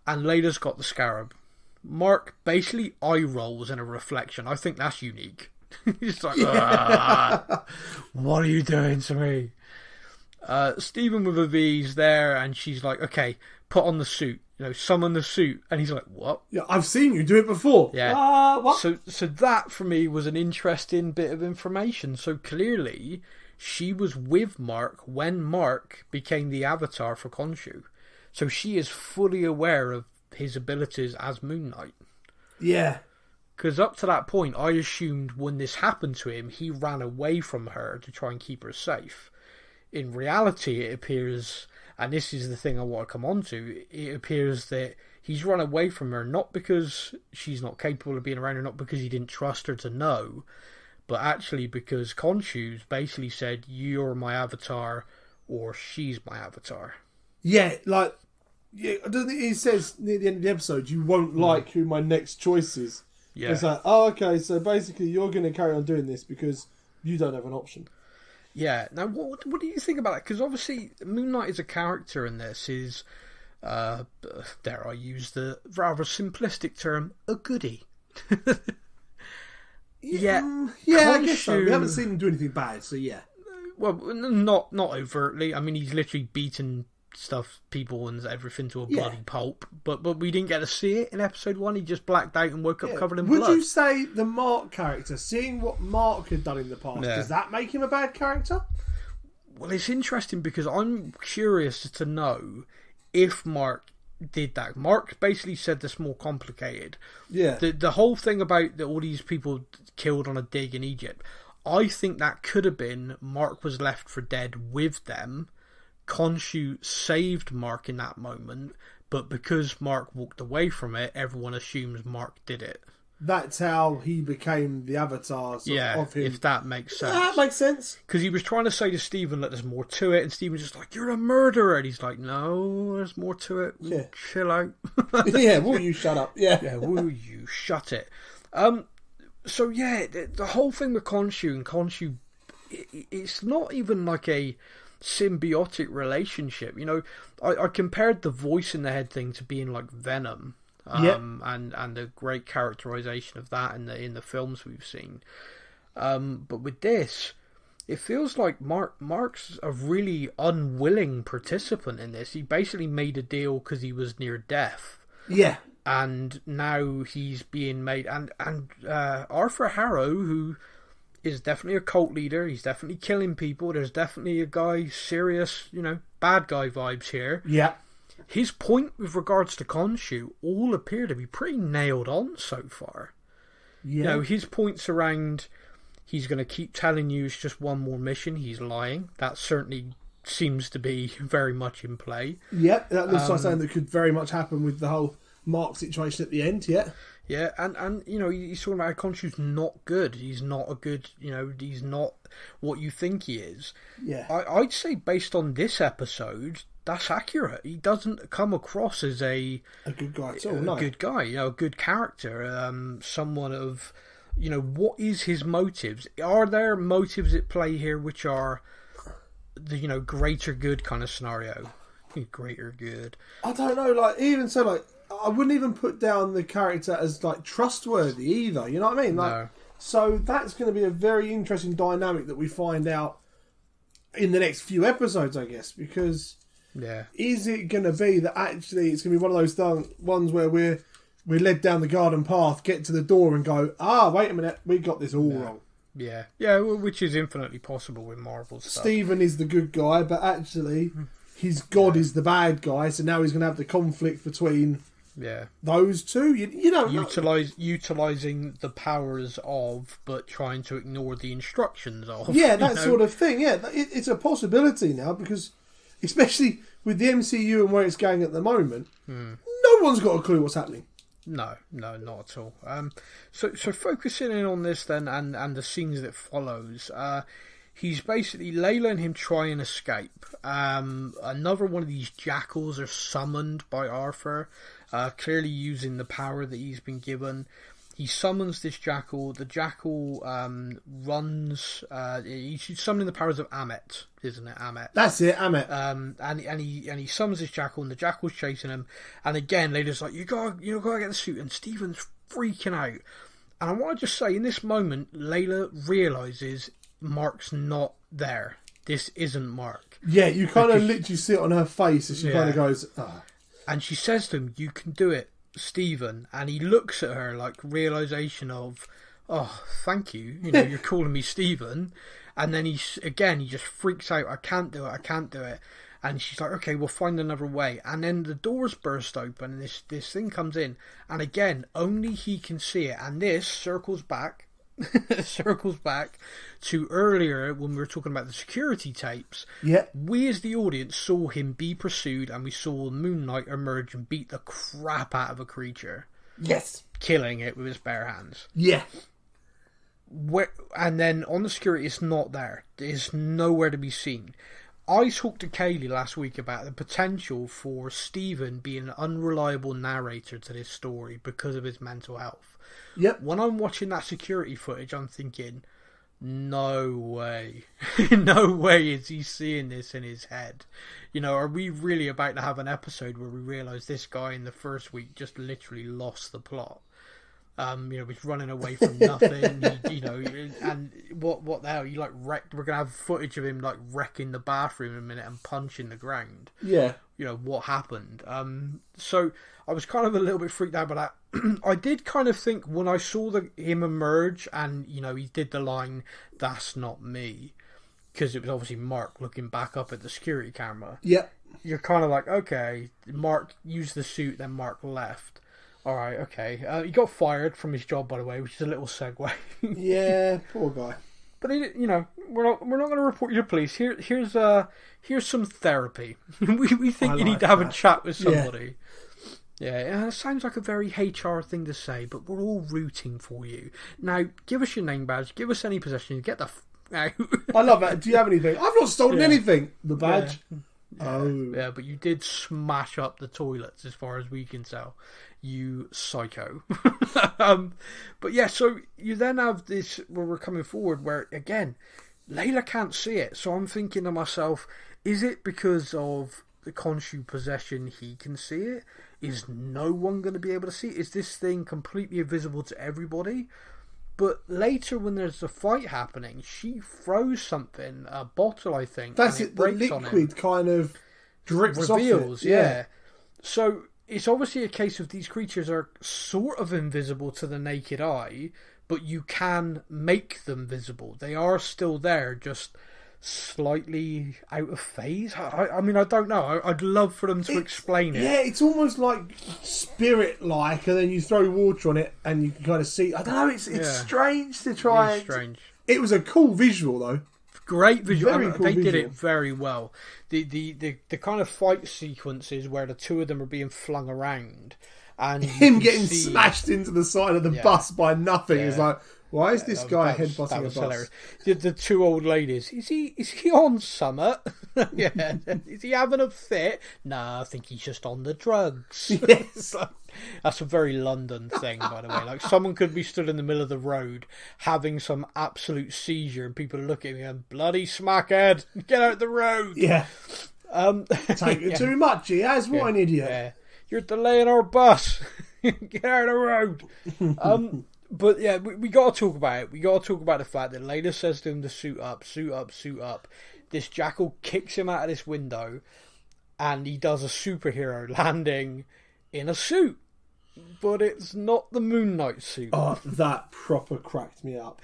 and Layla's got the scarab. Mark basically eye rolls in a reflection. I think that's unique. He's like, what are you doing to me? Stephen with a V's there, and she's like, okay, put on the suit, summon the suit, and he's like, what? Yeah, I've seen you do it before. Yeah. What? So that for me was an interesting bit of information. So clearly she was with Mark when Mark became the avatar for Khonshu. So she is fully aware of his abilities as Moon Knight. Yeah. Because up to that point, I assumed when this happened to him, he ran away from her to try and keep her safe. In reality, it appears, and this is the thing I want to come on to, it appears that he's run away from her not because she's not capable of being around her, not because he didn't trust her to know, but actually because Khonshu's basically said, you're my avatar, or she's my avatar. Yeah, like, doesn't he says near the end of the episode, you won't like who my next choice is. Yeah. It's like, okay, so basically you're going to carry on doing this because you don't have an option. Yeah. Now, what do you think about that? Because obviously, Moon Knight as a character in this is, dare I use the rather simplistic term, a goodie. Yeah, I guess so. We haven't seen him do anything bad, so yeah. Well, not overtly. I mean, he's literally beaten people and everything to a bloody pulp, but we didn't get to see it in episode 1. He just blacked out and woke up covered in blood. Would you say the Mark character, seeing what Mark had done in the past, does that make him a bad character? Well, it's interesting because I'm curious to know if Mark did that. Mark basically said this more complicated. Yeah. The whole thing about all these people killed on a dig in Egypt, I think that could have been Mark was left for dead with them. Khonshu saved Mark in that moment, but because Mark walked away from it, everyone assumes Mark did it. That's how he became the avatar of him. If that makes sense. That makes sense. Because he was trying to say to Stephen that there's more to it, and Stephen's just like, you're a murderer. And he's like, no, there's more to it. Yeah. Chill out. Yeah, will you shut up? Yeah, will you shut it? So yeah, the whole thing with Khonshu, it's not even like a symbiotic relationship. I compared the voice in the head thing to being like Venom, and the great characterization of that in the films we've seen. But with this, it feels like Mark's a really unwilling participant in this. He basically made a deal because he was near death. Yeah. And now he's being made, and Arthur Harrow, who is definitely a cult leader. He's definitely killing people. There's definitely a guy, serious, bad guy vibes here. Yeah. his point with regards to Khonshu all appear to be pretty nailed on so far. Yeah. You know, his points around he's going to keep telling you it's just one more mission, he's lying. That certainly seems to be very much in play. Yep, that looks like something that could very much happen with the whole Mark situation at the end, yeah. Yeah, and you know, he's talking about how Khonshu's not good. He's not a good, you know, he's not what you think he is. Yeah. I'd say based on this episode, that's accurate. He doesn't come across as a good guy at all, no. A good guy, you know, a good character, someone of, you know, what is his motives? Are there motives at play here which are the, you know, greater good kind of scenario? Greater good. I don't know, like, even so, like, I wouldn't even put down the character as, like, trustworthy either, you know what I mean? Like, no. So that's going to be a very interesting dynamic that we find out in the next few episodes, I guess, because is it going to be that actually it's going to be one of those ones where we're led down the garden path, get to the door and go, wait a minute, we got this all wrong. Yeah, which is infinitely possible with Marvel stuff. Stephen is the good guy, but actually his god is the bad guy, so now he's going to have the conflict between those two. You know, utilising the powers of, but trying to ignore the instructions of. Yeah, that sort of thing. Yeah, it's a possibility now because, especially with the MCU and where it's going at the moment, no one's got a clue what's happening. No, not at all. So focusing in on this then, and the scenes that follows. He's basically Layla and him try and escape. Another one of these jackals are summoned by Arthur, clearly using the power that he's been given. He summons this jackal. The jackal runs. He's summoning the powers of Ammit, isn't it? Ammit. That's it, Ammit. And he summons this jackal, and the jackal's chasing him. And again, Layla's like, you gotta get the suit. And Stephen's freaking out. And I want to just say, in this moment, Layla realizes Mark's not there. This isn't Mark. Yeah, you kind of literally see it on her face as she kind of goes, And she says to him, you can do it, Stephen. And he looks at her like realization of, oh, thank you. You know, you're calling me Stephen. And then he just freaks out. I can't do it. And she's like, okay, we'll find another way. And then the doors burst open and this thing comes in. And again, only he can see it. And this circles back to earlier when we were talking about the security tapes. Yeah. We as the audience saw him be pursued and we saw Moon Knight emerge and beat the crap out of a creature. Yes. Killing it with his bare hands. Yeah. And then on the security, it's not there. It's nowhere to be seen. I talked to Kaylee last week about the potential for Stephen being an unreliable narrator to this story because of his mental health. Yep. When I'm watching that security footage, I'm thinking, no way. No way is he seeing this in his head. You know, are we really about to have an episode where we realise this guy in the first week just literally lost the plot? You know, he's running away from nothing. you know, and what the hell? You like wrecked? We're gonna have footage of him like wrecking the bathroom in a minute and punching the ground. Yeah. You know what happened. So I was kind of a little bit freaked out by that. I did kind of think when I saw him emerge, and you know, he did the line, "That's not me," because it was obviously Mark looking back up at the security camera. Yep. You're kind of like, okay, Mark used the suit, then Mark left. All right, okay. He got fired from his job, by the way, which is a little segue. Yeah, poor guy. But you know, we're not going to report you to police. Here's some therapy. we think you need to have a chat with somebody. Yeah, it sounds like a very HR thing to say, but we're all rooting for you. Now, give us your name badge. Give us any possessions. Get the out. I love that. Do you have anything? I've not stolen anything. The badge. Yeah. Oh. Yeah, but you did smash up the toilets as far as we can tell. You psycho. But yeah, so you then have this where we're coming forward where, again, Layla can't see it. So I'm thinking to myself, is it because of the Khonshu possession he can see it? Is no one going to be able to see it? Is this thing completely invisible to everybody? But later when there's a fight happening, she throws something, a bottle I think. That's it, the liquid kind of drips reveals, off it. Yeah. So it's obviously a case of these creatures are sort of invisible to the naked eye, but you can make them visible. They are still there, just slightly out of phase. I mean, I don't know. I'd love for them to explain it. Yeah, it's almost like spirit-like, and then you throw water on it, and you can kind of see. I don't know. It's strange to try. It's strange. It was a cool visual, though. Great visual. Very cool they visual. did it very well. The kind of fight sequences where the two of them are being flung around, and him getting smashed into the side of the bus by nothing is like. Why is this guy headbutting a bus? Hilarious. The two old ladies. Is he on summit? Yeah. Is he having a fit? Nah, I think he's just on the drugs. Yes. That's a very London thing, by the way. Like, someone could be stood in the middle of the road having some absolute seizure, and people are looking at him, bloody smackhead, get out the road. Yeah. Taking too much. He has. What an idiot. Yeah. You're delaying our bus. Get out of the road. But yeah, we got to talk about it. We got to talk about the fact that Layla says to him to suit up, suit up, suit up. This jackal kicks him out of this window, and he does a superhero landing in a suit. But it's not the Moon Knight suit. Oh, that proper cracked me up.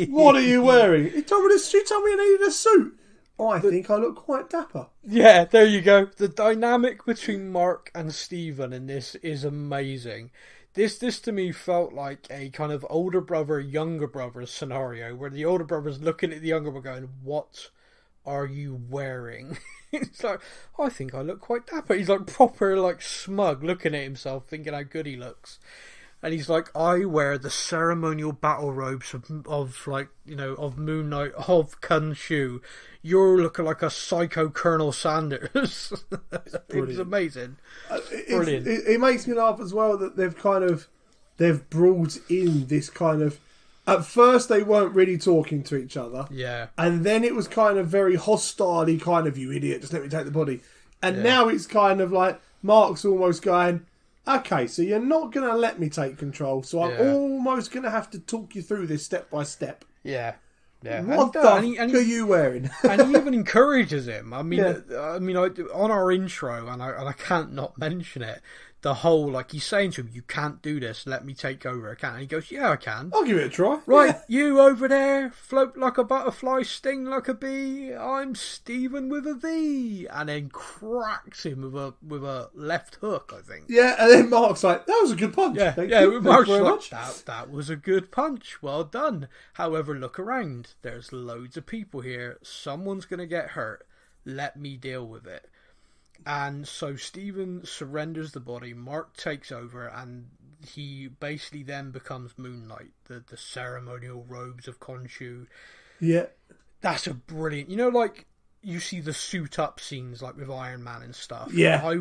What are you wearing? She told me I needed a suit. I think I look quite dapper. Yeah, there you go. The dynamic between Mark and Stephen in this is amazing. This to me felt like a kind of older brother, younger brother scenario where the older brother's looking at the younger brother going, what are you wearing? It's like, I think I look quite dapper. He's like proper like smug looking at himself thinking how good he looks. And he's like, I wear the ceremonial battle robes of like, you know, of Moon Knight, of Khonshu. You're looking like a psycho Colonel Sanders. It was amazing. Brilliant. It makes me laugh as well that they've brought in this kind of. At first, they weren't really talking to each other. Yeah. And then it was kind of very hostile-y kind of, you idiot, just let me take the body. And now it's kind of like, Mark's almost going, okay, so you're not going to let me take control, so I'm almost going to have to talk you through this step by step. Yeah. Yeah. What the fuck are you wearing? And he even encourages him. I mean, on our intro, and I can't not mention it, the whole, like, he's saying to him, you can't do this, let me take over, I can't. And he goes, yeah, I can. I'll give it a try. Right, you over there, float like a butterfly, sting like a bee, I'm Stephen with a V. And then cracks him with a left hook, I think. Yeah, and then Mark's like, that was a good punch. Mark's like, that was a good punch, well done. However, look around, there's loads of people here, someone's going to get hurt, let me deal with it. And so Stephen surrenders the body, Mark takes over, and he basically then becomes Moon Knight, the ceremonial robes of Khonshu. Yeah. That's a brilliant... You know, like, you see the suit-up scenes, like, with Iron Man and stuff. Yeah. I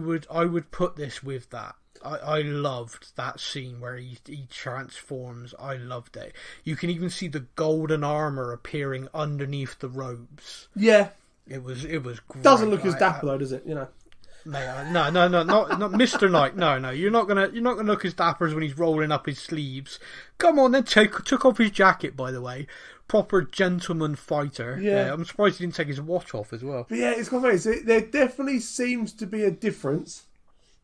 would put this with that. I loved that scene where he transforms. I loved it. You can even see the golden armour appearing underneath the robes. Yeah. It was great. Doesn't look as dapper, though, does it? You know. Mate, no, not Mr. Knight. No, you're not gonna look as dapper as when he's rolling up his sleeves. Come on, then took off his jacket. By the way, proper gentleman fighter. Yeah, I'm surprised he didn't take his watch off as well. But yeah, it's quite funny. So there definitely seems to be a difference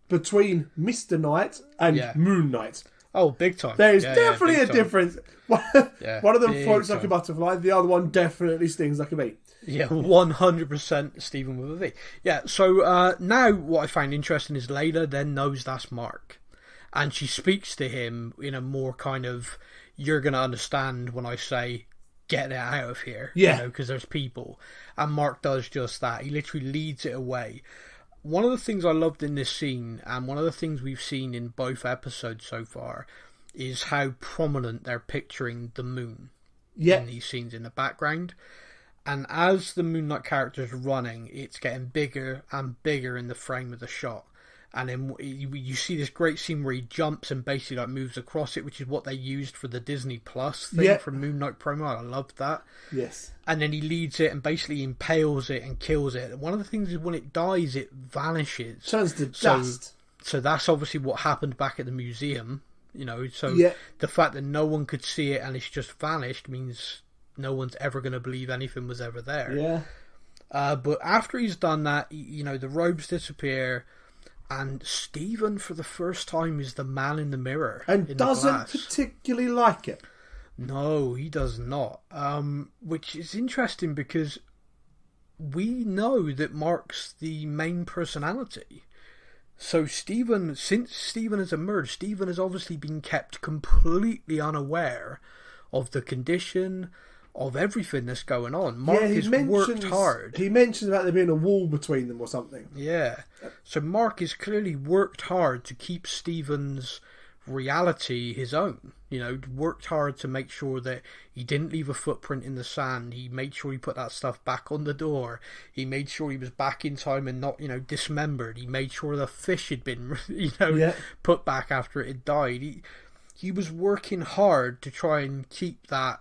between Mr. Knight and Moon Knight. Oh, big time. There is definitely a difference. One of them floats like a butterfly. The other one definitely stings like a bee. Yeah, 100% Stephen with a V. Yeah, so now what I find interesting is Layla then knows that's Mark. And she speaks to him in a more kind of, you're going to understand when I say, get it out of here. Yeah. You know, because there's people. And Mark does just that. He literally leads it away. One of the things I loved in this scene, and one of the things we've seen in both episodes so far, is how prominent they're picturing the moon in these scenes in the background. And as the Moon Knight character's running, it's getting bigger and bigger in the frame of the shot. And then you see this great scene where he jumps and basically like moves across it, which is what they used for the Disney Plus thing from Moon Knight promo. I loved that. Yes. And then he leads it and basically impales it and kills it. And one of the things is when it dies, it vanishes. Turns to dust. So that's obviously what happened back at the museum. You know, so the fact that no one could see it and it's just vanished means no one's ever going to believe anything was ever there. Yeah. But after he's done that, you know, the robes disappear, and Stephen, for the first time, is the man in the mirror. And doesn't particularly like it. No, he does not. Which is interesting because we know that Mark's the main personality. So since Stephan has emerged, Stephan has obviously been kept completely unaware of the condition, of everything that's going on. Mark has worked hard. He mentions about there being a wall between them or something. Yeah. So Mark has clearly worked hard to keep Stephan's reality his own. Worked hard to make sure that he didn't leave a footprint in the sand. He made sure he put that stuff back on the door. He made sure he was back in time and not, dismembered. He made sure the fish had been, put back after it had died. He was working hard to try and keep that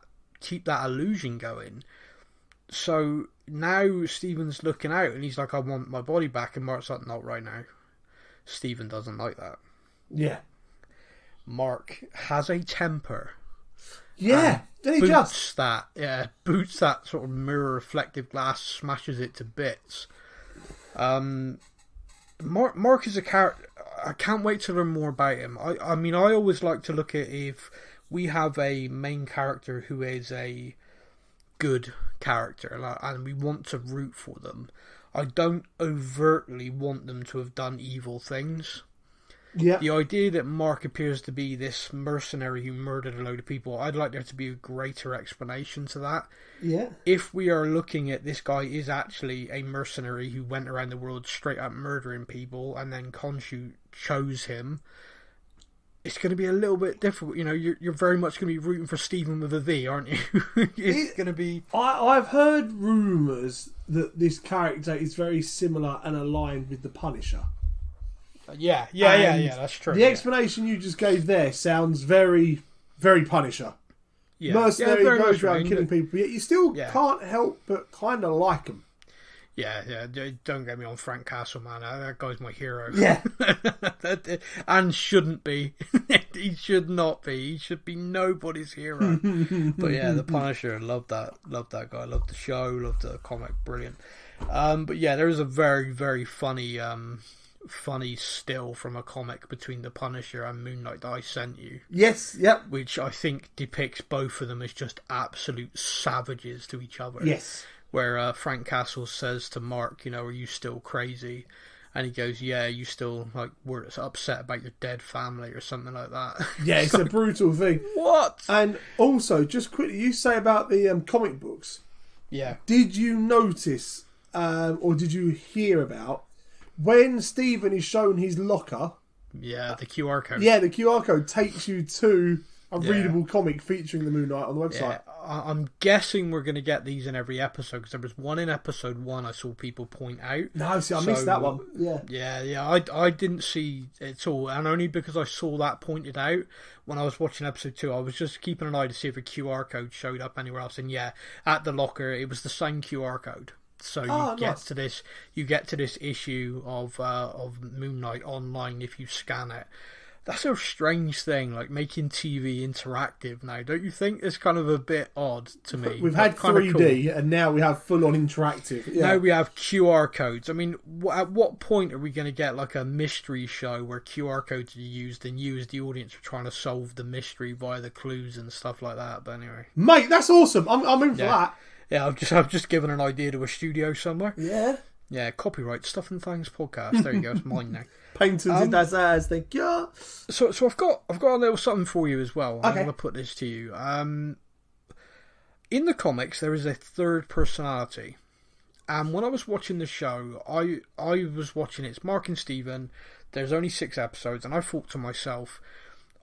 illusion going. So now Stephan's looking out and he's like, I want my body back, and Mark's like, not right now. Stephan doesn't like that. Yeah. Mark has a temper. Yeah, boots that sort of mirror reflective glass, smashes it to bits. Mark is a character. I can't wait to learn more about him. I mean, I always like to look at if we have a main character who is a good character and we want to root for them. I don't overtly want them to have done evil things. Yeah. The idea that Mark appears to be this mercenary who murdered a load of people, I'd like there to be a greater explanation to that. Yeah. If we are looking at this guy is actually a mercenary who went around the world straight up murdering people, and then Khonshu chose him, it's going to be a little bit difficult. You're very much going to be rooting for Stephan with a V, aren't you? It's going to be... I've heard rumours that this character is very similar and aligned with the Punisher. Yeah, that's true. The explanation you just gave there sounds very, very Punisher. Yeah. Mercenary, goes around killing people, yet you still can't help but kind of like him. Yeah, don't get me on Frank Castle, man. That guy's my hero. Yeah. And shouldn't be. He should not be. He should be nobody's hero. But yeah, the Punisher, loved that guy. Loved the show, loved the comic, brilliant. But yeah, there is a very, very funny still from a comic between the Punisher and Moon Knight that I sent you. Yes, yep. Which I think depicts both of them as just absolute savages to each other. Yes. Where Frank Castle says to Mark, are you still crazy? And he goes, yeah, you still were upset about your dead family or something like that. Yeah, it's a brutal thing. What? And also, just quickly, you say about the comic books. Yeah. Did you notice, or did you hear about, when Stephan is shown his locker... Yeah, the QR code. Yeah, the QR code takes you to a readable comic featuring the Moon Knight on the website. Yeah, I'm guessing we're going to get these in every episode, because there was one in episode 1 I saw people point out. No, see, I missed that one. Yeah, I didn't see it at all, and only because I saw that pointed out when I was watching episode 2. I was just keeping an eye to see if a QR code showed up anywhere else, and yeah, at the locker it was the same QR code. So you get to this issue of Moon Knight online if you scan it. That's a strange thing, making TV interactive now. Don't you think? It's kind of a bit odd to me. We've had 3D, cool. And now we have full-on interactive. Yeah. Now we have QR codes. I mean, at what point are we going to get a mystery show where QR codes are used and you as the audience are trying to solve the mystery via the clues and stuff like that? But anyway. Mate, that's awesome. I'm in for that. Yeah, I've just given an idea to a studio somewhere. Yeah. Yeah, copyright Stuff and Things podcast. There you go, it's mine now. Paintings in das ass, thank you. So I've got a little something for you as well. Okay. I'm going to put this to you. In the comics, there is a third personality, and when I was watching the show, I was watching it's Mark and Stephan. There's only 6 episodes, and I thought to myself,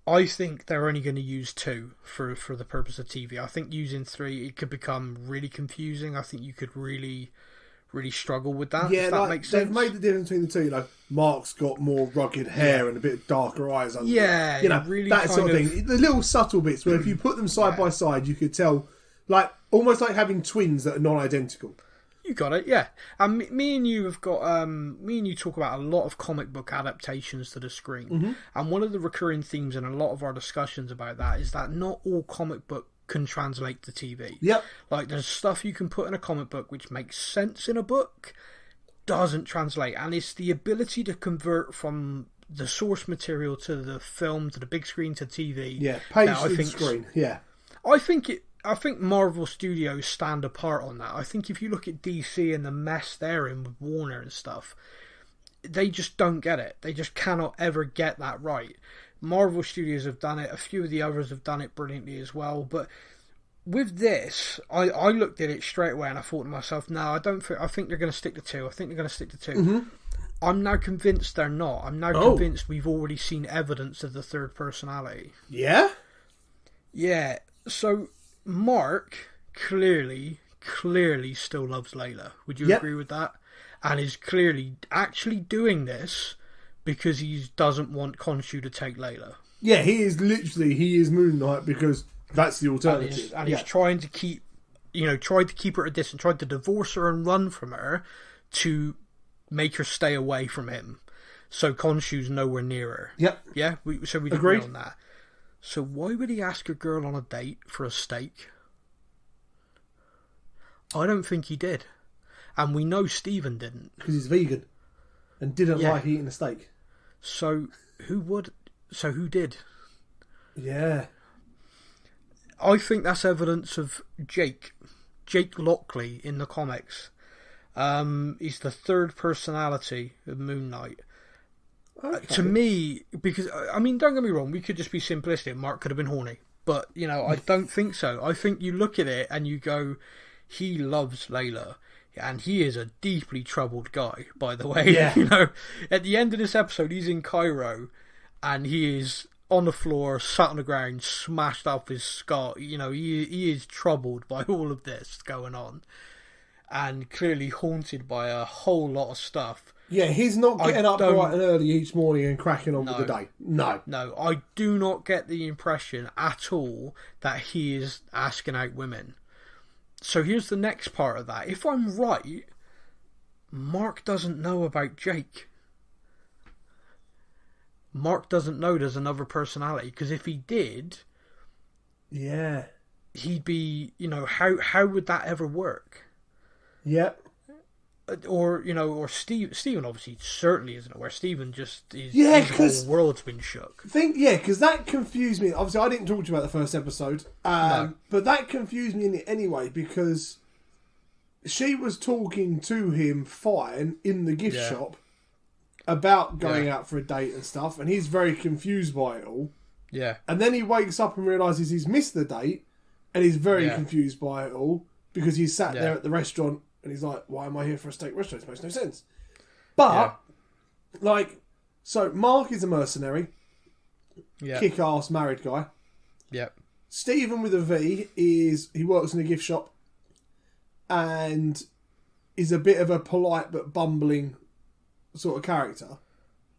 I think they're only going to use 2 for the purpose of TV. I think using 3, it could become really confusing. I think you could really struggle with that. Yeah, if that makes sense. They've made the difference between the two. Mark's got more rugged hair and a bit darker eyes. Yeah, really that sort of thing. The little subtle bits where if you put them side by side, you could tell, almost like having twins that are non-identical. You got it, yeah. And me and you have got me and you talk about a lot of comic book adaptations to the screen, mm-hmm. and one of the recurring themes in a lot of our discussions about that is that not all comic book can translate to TV. Yep. There's stuff you can put in a comic book which makes sense in a book, doesn't translate, and it's the ability to convert from the source material to the film, to the big screen, to TV. Yeah, page to the screen. Yeah. I think Marvel Studios stand apart on that. I think if you look at DC and the mess they're in with Warner and stuff, they just don't get it. They just cannot ever get that right. Marvel Studios have done it. A few of the others have done it brilliantly as well. But with this, I looked at it straight away and I thought to myself, no, I think they're going to stick to 2. I think they're going to stick to 2. Mm-hmm. I'm now convinced they're not. I'm now convinced we've already seen evidence of the third personality. Yeah? Yeah. So, Mark clearly still loves Layla. Would you agree with that? And is clearly actually doing this because he doesn't want Khonshu to take Layla. Yeah, he is Moon Knight because that's the alternative. And he's trying to keep, tried to keep her at a distance, tried to divorce her and run from her to make her stay away from him. So Khonshu's nowhere near her. Yep. Yeah? So we agree on that. So why would he ask a girl on a date for a steak? I don't think he did. And we know Stephan didn't. Because he's vegan and didn't like eating a steak. So who did? Yeah. I think that's evidence of Jake Lockley in the comics. He's the third personality of Moon Knight. Okay. To me, because, I mean, don't get me wrong, we could just be simplistic. Mark could have been horny. But, I don't think so. I think you look at it and you go, he loves Layla. And he is a deeply troubled guy, by the way. Yeah. At the end of this episode, he's in Cairo and he is on the floor, sat on the ground, smashed up his skull. He is troubled by all of this going on. And clearly haunted by a whole lot of stuff. Yeah, he's not getting up bright and early each morning and cracking on with the day. No. No, I do not get the impression at all that he is asking out women. So here's the next part of that. If I'm right, Mark doesn't know about Jake. Mark doesn't know there's another personality. Because if he did... Yeah. He'd be... how would that ever work? Yep. Or Stephan obviously certainly isn't aware. Stephan just is... Yeah, because... the whole world's been shook. Because that confused me. Obviously, I didn't talk to you about the first episode. No. But that confused me in it anyway, because she was talking to him fine in the gift shop about going out for a date and stuff, and he's very confused by it all. Yeah. And then he wakes up and realises he's missed the date, and he's very confused by it all, because he's sat there at the restaurant and he's like, why am I here for a steak restaurant? It makes no sense. But, so Mark is a mercenary. Yeah. Kick-ass married guy. Yep. Stephan with a V he works in a gift shop and is a bit of a polite but bumbling sort of character.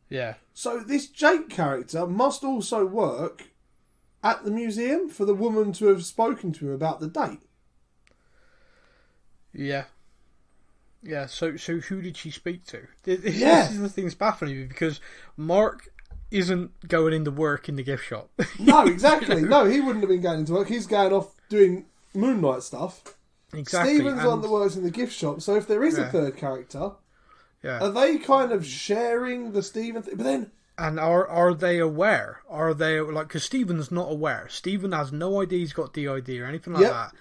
Yeah. So this Jake character must also work at the museum for the woman to have spoken to him about the date. Yeah. Yeah, so who did she speak to? This is the thing that's baffling me, because Mark isn't going into work in the gift shop. No, exactly. No, he wouldn't have been going into work. He's going off doing Moon Knight stuff. Exactly. Stephan's one that works in the gift shop, so if there is a third character, are they kind of sharing the Stephan thing? But then... And are they aware? Are they, because Stephan's not aware. Stephan has no idea he's got DID or anything like that.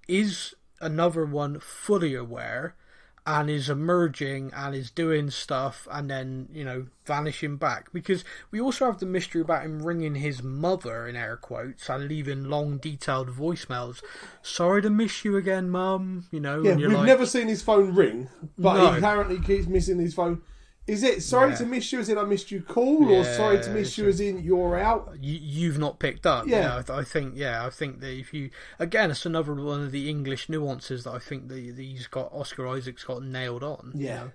Is another one fully aware and is emerging and is doing stuff and then, vanishing back? Because we also have the mystery about him ringing his mother, in air quotes, and leaving long, detailed voicemails. Sorry to miss you again, Mum. Yeah, we've never seen his phone ring, but he apparently keeps missing his phone. Is it sorry to miss you as in I missed you call, or sorry to miss you as in you're out? You've not picked up. Yeah. I think that if you... Again, it's another one of the English nuances that I think Oscar Isaac's got nailed on. Yeah.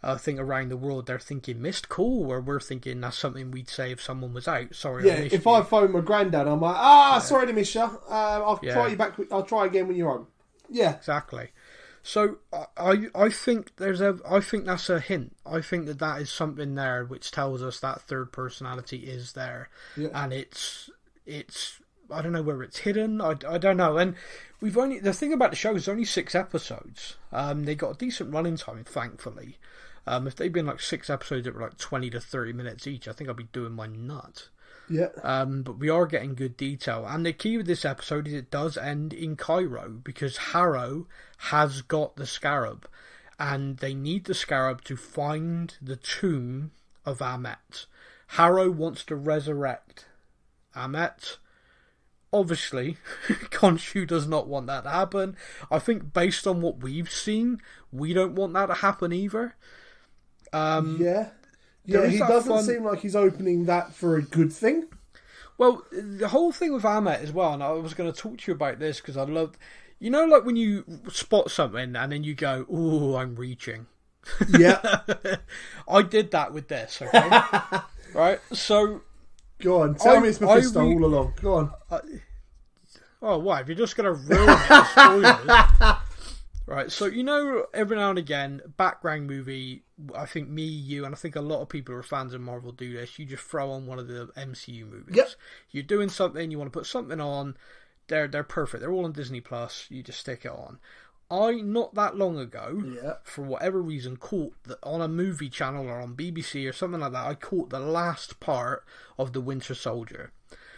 I think around the world they're thinking missed call, where we're thinking that's something we'd say if someone was out. Sorry, I missed you. I phone my granddad, I'm like, sorry to miss you. I'll try you back. I'll try again when you're on. Yeah. Exactly. So I think I think that's a hint. I think that is something there which tells us that third personality is there, and it's I don't know where it's hidden. I don't know. And the thing about the show is only 6 episodes. They got a decent running time, thankfully. If they'd been 6 episodes that were 20 to 30 minutes each, I think I'd be doing my nut. Yeah. But we are getting good detail. And the key with this episode is it does end in Cairo, because Harrow has got the scarab. And they need the scarab to find the tomb of Amet. Harrow wants to resurrect Amet. Obviously, Khonshu does not want that to happen. I think based on what we've seen, we don't want that to happen either. Yeah, he doesn't seem like he's opening that for a good thing. Well, the whole thing with Amet as well, and I was going to talk to you about this because I love... You know, like when you spot something and then you go, "Ooh, I'm reaching." Yeah. I did that with this, okay? Right, so... Go on, tell me it's Mephisto all along. Go on. Oh, what? If you're just going to ruin it for spoilers. Right, so you know, every now and again, background movie, I think me, you, and I think a lot of people who are fans of Marvel do this, you just throw on one of the MCU movies. Yep. You're doing something, you want to put something on, they're perfect. They're all on Disney Plus. You just stick it on. I, not that long ago, for whatever reason, caught on a movie channel or on BBC or something like that, I caught the last part of The Winter Soldier.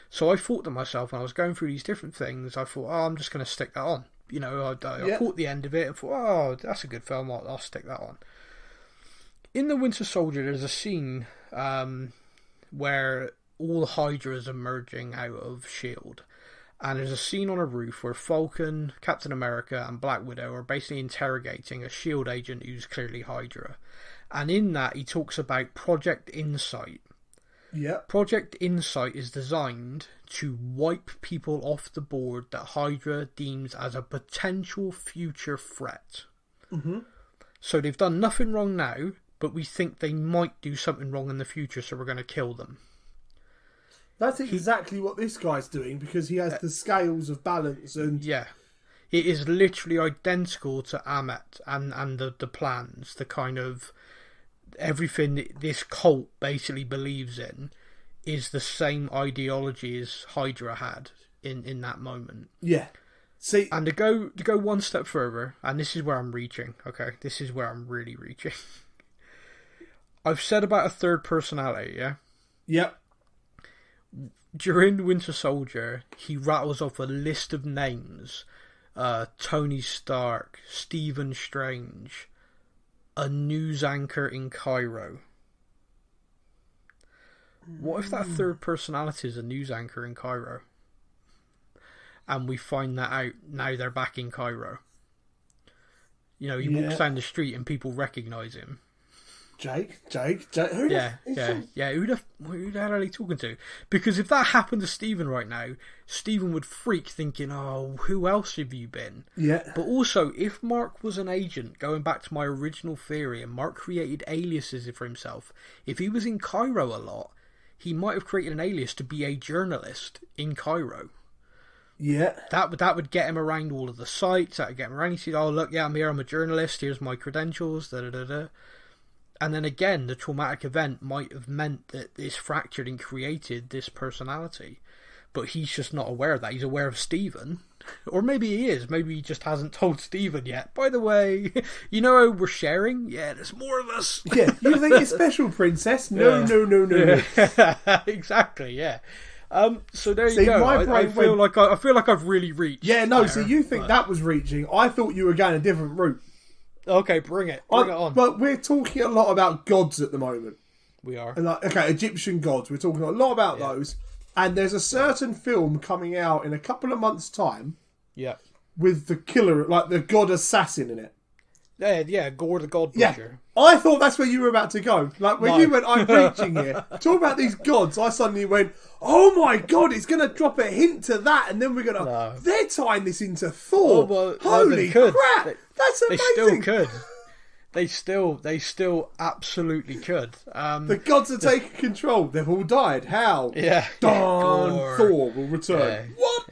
So I thought to myself, when I was going through these different things, I thought, I'm just going to stick that on. You know, I caught the end of it and thought, oh, that's a good film, I'll stick that on. In The Winter Soldier, there's a scene where all Hydra is emerging out of S.H.I.E.L.D. And there's a scene on a roof where Falcon, Captain America, and Black Widow are basically interrogating a S.H.I.E.L.D. agent who's clearly Hydra. And in that, he talks about Project Insight. Yeah. Project Insight is designed to wipe people off the board that Hydra deems as a potential future threat. Mm-hmm. So they've done nothing wrong now, but we think they might do something wrong in the future, so we're going to kill them. That's exactly what this guy's doing, because he has the scales of balance and... Yeah. It is literally identical to Amet and the plans, the kind of... Everything that this cult basically believes in is the same ideology as Hydra had in that moment. Yeah. See... And to go one step further, and this is where I'm reaching, okay? This is where I'm really reaching. I've said about a third personality, yeah? Yep. During Winter Soldier, he rattles off a list of names. Tony Stark, Stephen Strange, a news anchor in Cairo. What if that third personality is a news anchor in Cairo? And we find that out now they're back in Cairo. You know, he walks down the street and people recognise him. Jake. Who the hell are they talking to? Because if that happened to Stephen right now, Stephen would freak thinking, oh, who else have you been? Yeah. But also, if Mark was an agent, going back to my original theory, and Mark created aliases for himself, if he was in Cairo a lot, he might have created an alias to be a journalist in Cairo. Yeah. That would get him around all of the sites, that would get him around. He said, oh, look, I'm here, I'm a journalist, here's my credentials, da-da-da-da. And then again, the traumatic event might have meant that this fractured and created this personality. But he's just not aware of that. He's aware of Stephen. Or maybe he is. Maybe he just hasn't told Stephen yet. By the way, you know how we're sharing? Yeah, there's more of us. Yeah, you think it's special, princess? No. Yeah. Exactly, yeah. So there you go. I feel like I've really reached. Yeah, no, so you think that was reaching. I thought you were going a different route. Okay, bring it on. But we're talking a lot about gods at the moment. We are. And Egyptian gods. We're talking a lot about those. And there's a certain film coming out in a couple of months' time. Yeah. With the killer, like the god assassin in it. Yeah, Gore the God Butcher. Yeah. I thought that's where you were about to go. Like when you went, I'm reaching here. Talk about these gods. I suddenly went, oh my god, it's going to drop a hint to that, and then we're going to. No. They're tying this into Thor. Holy crap! That's amazing. They still could. They still absolutely could. The gods are taking control. They've all died. How? Yeah. Thor will return. What?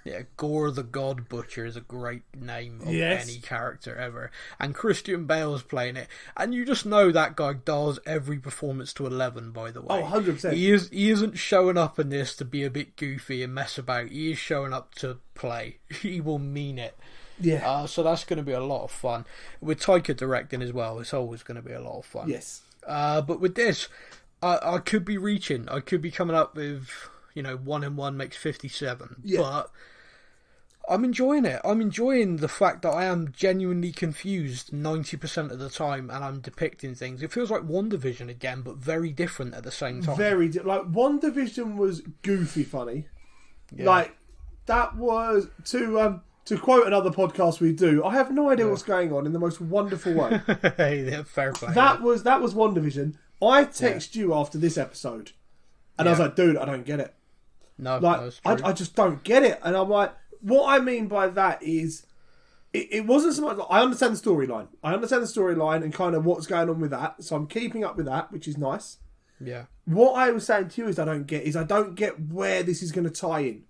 Yeah, Gore the God Butcher is a great name of any character ever. And Christian Bale's playing it. And you just know that guy does every performance to 11, by the way. Oh, 100%. He isn't showing up in this to be a bit goofy and mess about. He is showing up to play. He will mean it. Yeah. So that's going to be a lot of fun. With Taika directing as well, it's always going to be a lot of fun. Yes. But with this, I could be reaching. I could be coming up with, 1 and 1 makes 57. Yeah. But I'm enjoying it. I'm enjoying the fact that I am genuinely confused 90% of the time, and I'm depicting things. It feels like WandaVision again, but very different at the same time. Like, WandaVision was goofy funny. Yeah. Like, that was, to quote another podcast we do, I have no idea what's going on in the most wonderful way. Yeah, fair play. That was WandaVision. I texted you after this episode, and I was like, dude, I don't get it. No, like, I just don't get it. And I'm like, what I mean by that is, it wasn't so much. I understand the storyline. And kind of what's going on with that. So I'm keeping up with that, which is nice. Yeah. What I was saying to you is I don't get where this is going to tie in.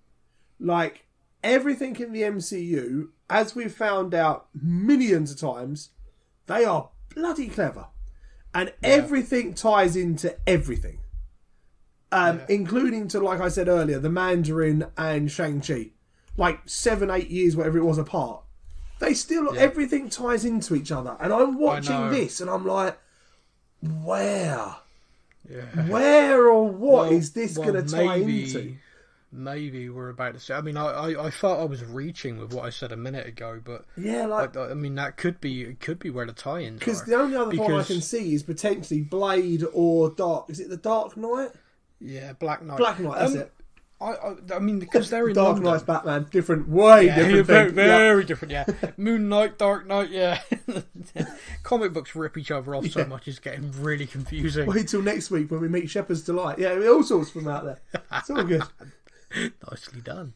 Like, everything in the MCU, as we've found out millions of times, they are bloody clever. And everything ties into everything. Including to, like I said earlier, the Mandarin and Shang-Chi. Like 7-8 years, whatever it was, apart. They still, everything ties into each other. And I'm watching this and I'm like, where? Yeah. Where or what is this going to tie into? Maybe we're about to say. I mean, I felt I was reaching with what I said a minute ago, but I mean that could be where the tie-ins are. Because the only other one I can see is potentially Blade or Dark. Is it the Dark Knight? Yeah, Black Knight. Black Knight. That's it. I mean, because they're in Dark London. Knight's Batman, different, different thing. Very different, yeah. Moon Knight, Dark Knight, yeah. Comic books rip each other off so much, it's getting really confusing. Wait till next week when we meet Shepherd's Delight. Yeah, all sorts from out there. It's all good. Nicely done.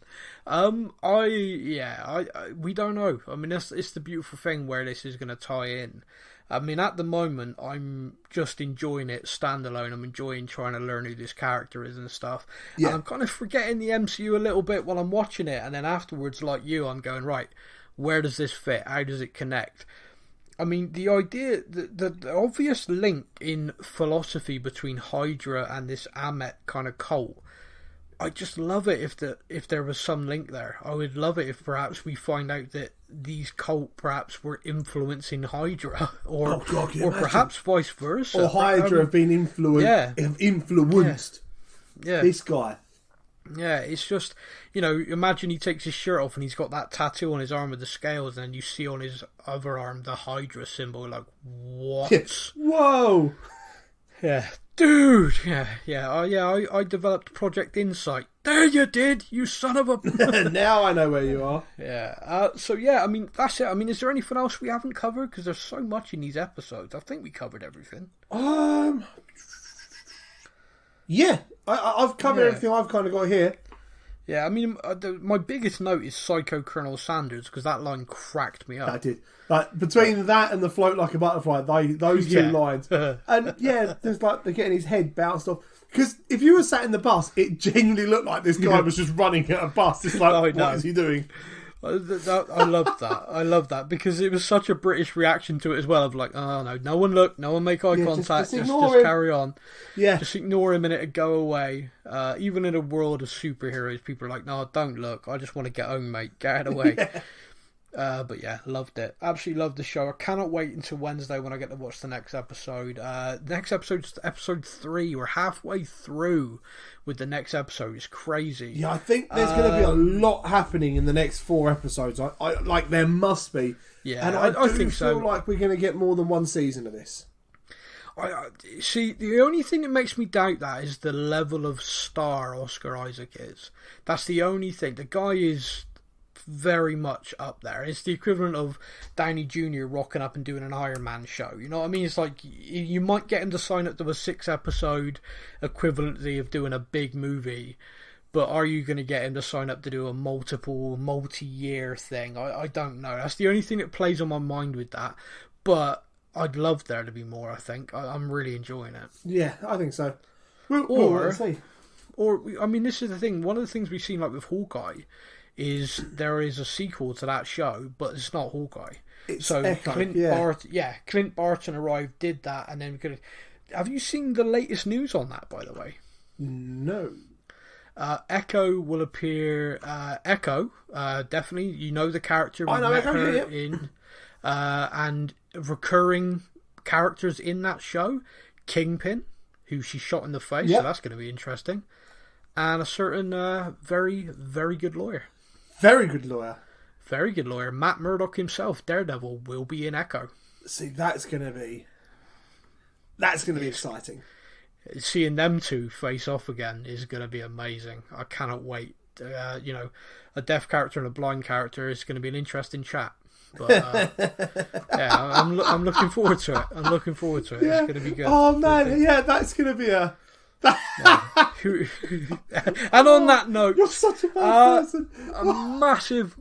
We don't know. I mean, it's the beautiful thing where this is going to tie in. I mean, at the moment, I'm just enjoying it standalone. I'm enjoying trying to learn who this character is and stuff. Yeah. And I'm kind of forgetting the MCU a little bit while I'm watching it. And then afterwards, like you, I'm going, right, where does this fit? How does it connect? I mean, the idea, the obvious link in philosophy between Hydra and this Amet kind of cult, I just love it if there was some link there. I would love it if perhaps we find out that these cult perhaps were influencing Hydra, or perhaps vice versa. Or Hydra have been influenced this guy. Yeah, it's just, imagine he takes his shirt off and he's got that tattoo on his arm with the scales, and then you see on his other arm the Hydra symbol. Like, what? Yeah. Whoa! Yeah. Dude, I developed Project Insight. There you did, you son of a... Now I know where you are. Yeah, I mean, that's it. I mean, is there anything else we haven't covered? Because there's so much in these episodes. I think we covered everything. Yeah, I've covered everything I've kind of got here. Yeah, I mean, my biggest note is Psycho Colonel Sanders, because that line cracked me up. I did. Like, between that and the float like a butterfly, those two lines. And there's like, they're getting his head bounced off. Because if you were sat in the bus, it genuinely looked like this guy was just running at a bus. It's like, what is he doing? I loved that. I love that because it was such a British reaction to it as well. Of like, oh no, no one look, no one make eye contact, just carry on. Yeah, just ignore him and it'd go away. Even in a world of superheroes, people are like, no, don't look. I just want to get home, mate. Get out of the way. But yeah, loved it. Absolutely loved the show. I cannot wait until Wednesday when I get to watch the next episode. Next episode's episode 3. We're halfway through with the next episode. It's crazy. Yeah, I think there's going to be a lot happening in the next 4 episodes. I like there must be. Yeah, and I think so. Feel like we're going to get more than one season of this. I see. The only thing that makes me doubt that is the level of star Oscar Isaac is. That's the only thing. The guy is very much up there. It's the equivalent of Downey Jr. rocking up and doing an Iron Man show. You know what I mean? It's like you might get him to sign up to a 6-episode equivalency of doing a big movie, but are you going to get him to sign up to do a multi-year thing? I don't know. That's the only thing that plays on my mind with that. But I'd love there to be more. I think I'm really enjoying it. Yeah, I think so. Or I mean, this is the thing. One of the things we've seen, like with Hawkeye, is there is a sequel to that show, but it's not Hawkeye. It's Echo, Clint Barton arrived, did that, and then have you seen the latest news on that, by the way? No. Echo will appear. Echo, definitely. You know the character. I know Echo in, and recurring characters in that show. Kingpin, who she shot in the face, so that's going to be interesting. And a certain very, very good lawyer. Very good lawyer. Very good lawyer. Matt Murdock himself, Daredevil, will be in Echo. See, that's going to be exciting. Seeing them two face off again is going to be amazing. I cannot wait. A deaf character and a blind character is going to be an interesting chat. But I'm looking forward to it. Yeah. It's going to be good. Oh man, that's going to be a. And on that note, you're such a bad person. A massive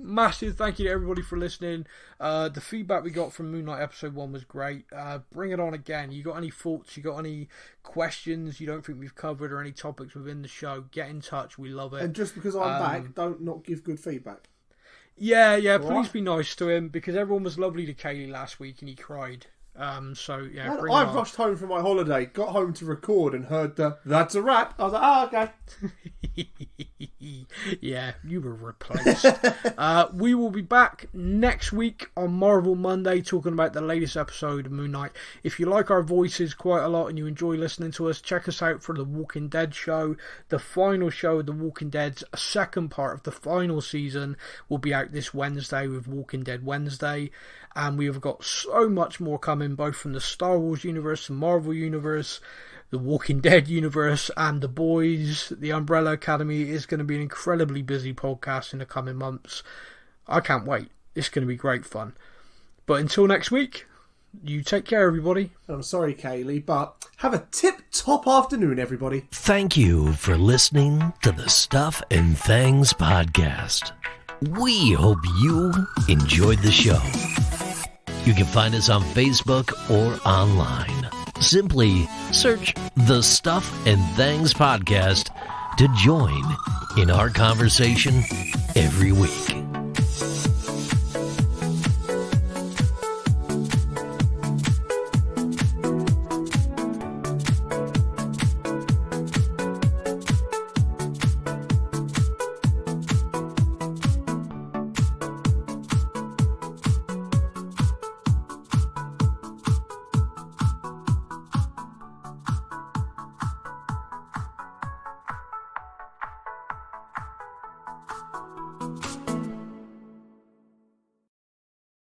thank you to everybody for listening. The feedback we got from Moon Knight episode 1 was great. Bring it on again. You got any thoughts? You got any questions you don't think we've covered, or any topics within the show? Get in touch. We love it. And just because I'm back, don't not give good feedback. Yeah. Please be nice to him, because everyone was lovely to Kaylee last week and he cried. Man, I rushed home from my holiday, got home to record and heard that's a wrap. I was like, okay. Yeah, you were replaced. We will be back next week on Marvel Monday talking about the latest episode of Moon Knight. If you like our voices quite a lot and you enjoy listening to us, check us out for The Walking Dead show. The final show of The Walking Dead's second part of the final season will be out this Wednesday with Walking Dead Wednesday. And we have got so much more coming, both from the Star Wars universe, the Marvel universe, the Walking Dead universe, and The Boys. The Umbrella Academy is going to be an incredibly busy podcast in the coming months. I can't wait. It's going to be great fun. But until next week, you take care, everybody. I'm sorry, Kaylee, but have a tip-top afternoon, everybody. Thank you for listening to the Stuff and Things podcast. We hope you enjoyed the show. You can find us on Facebook or online. Simply search the Stuff and Things podcast to join in our conversation every week.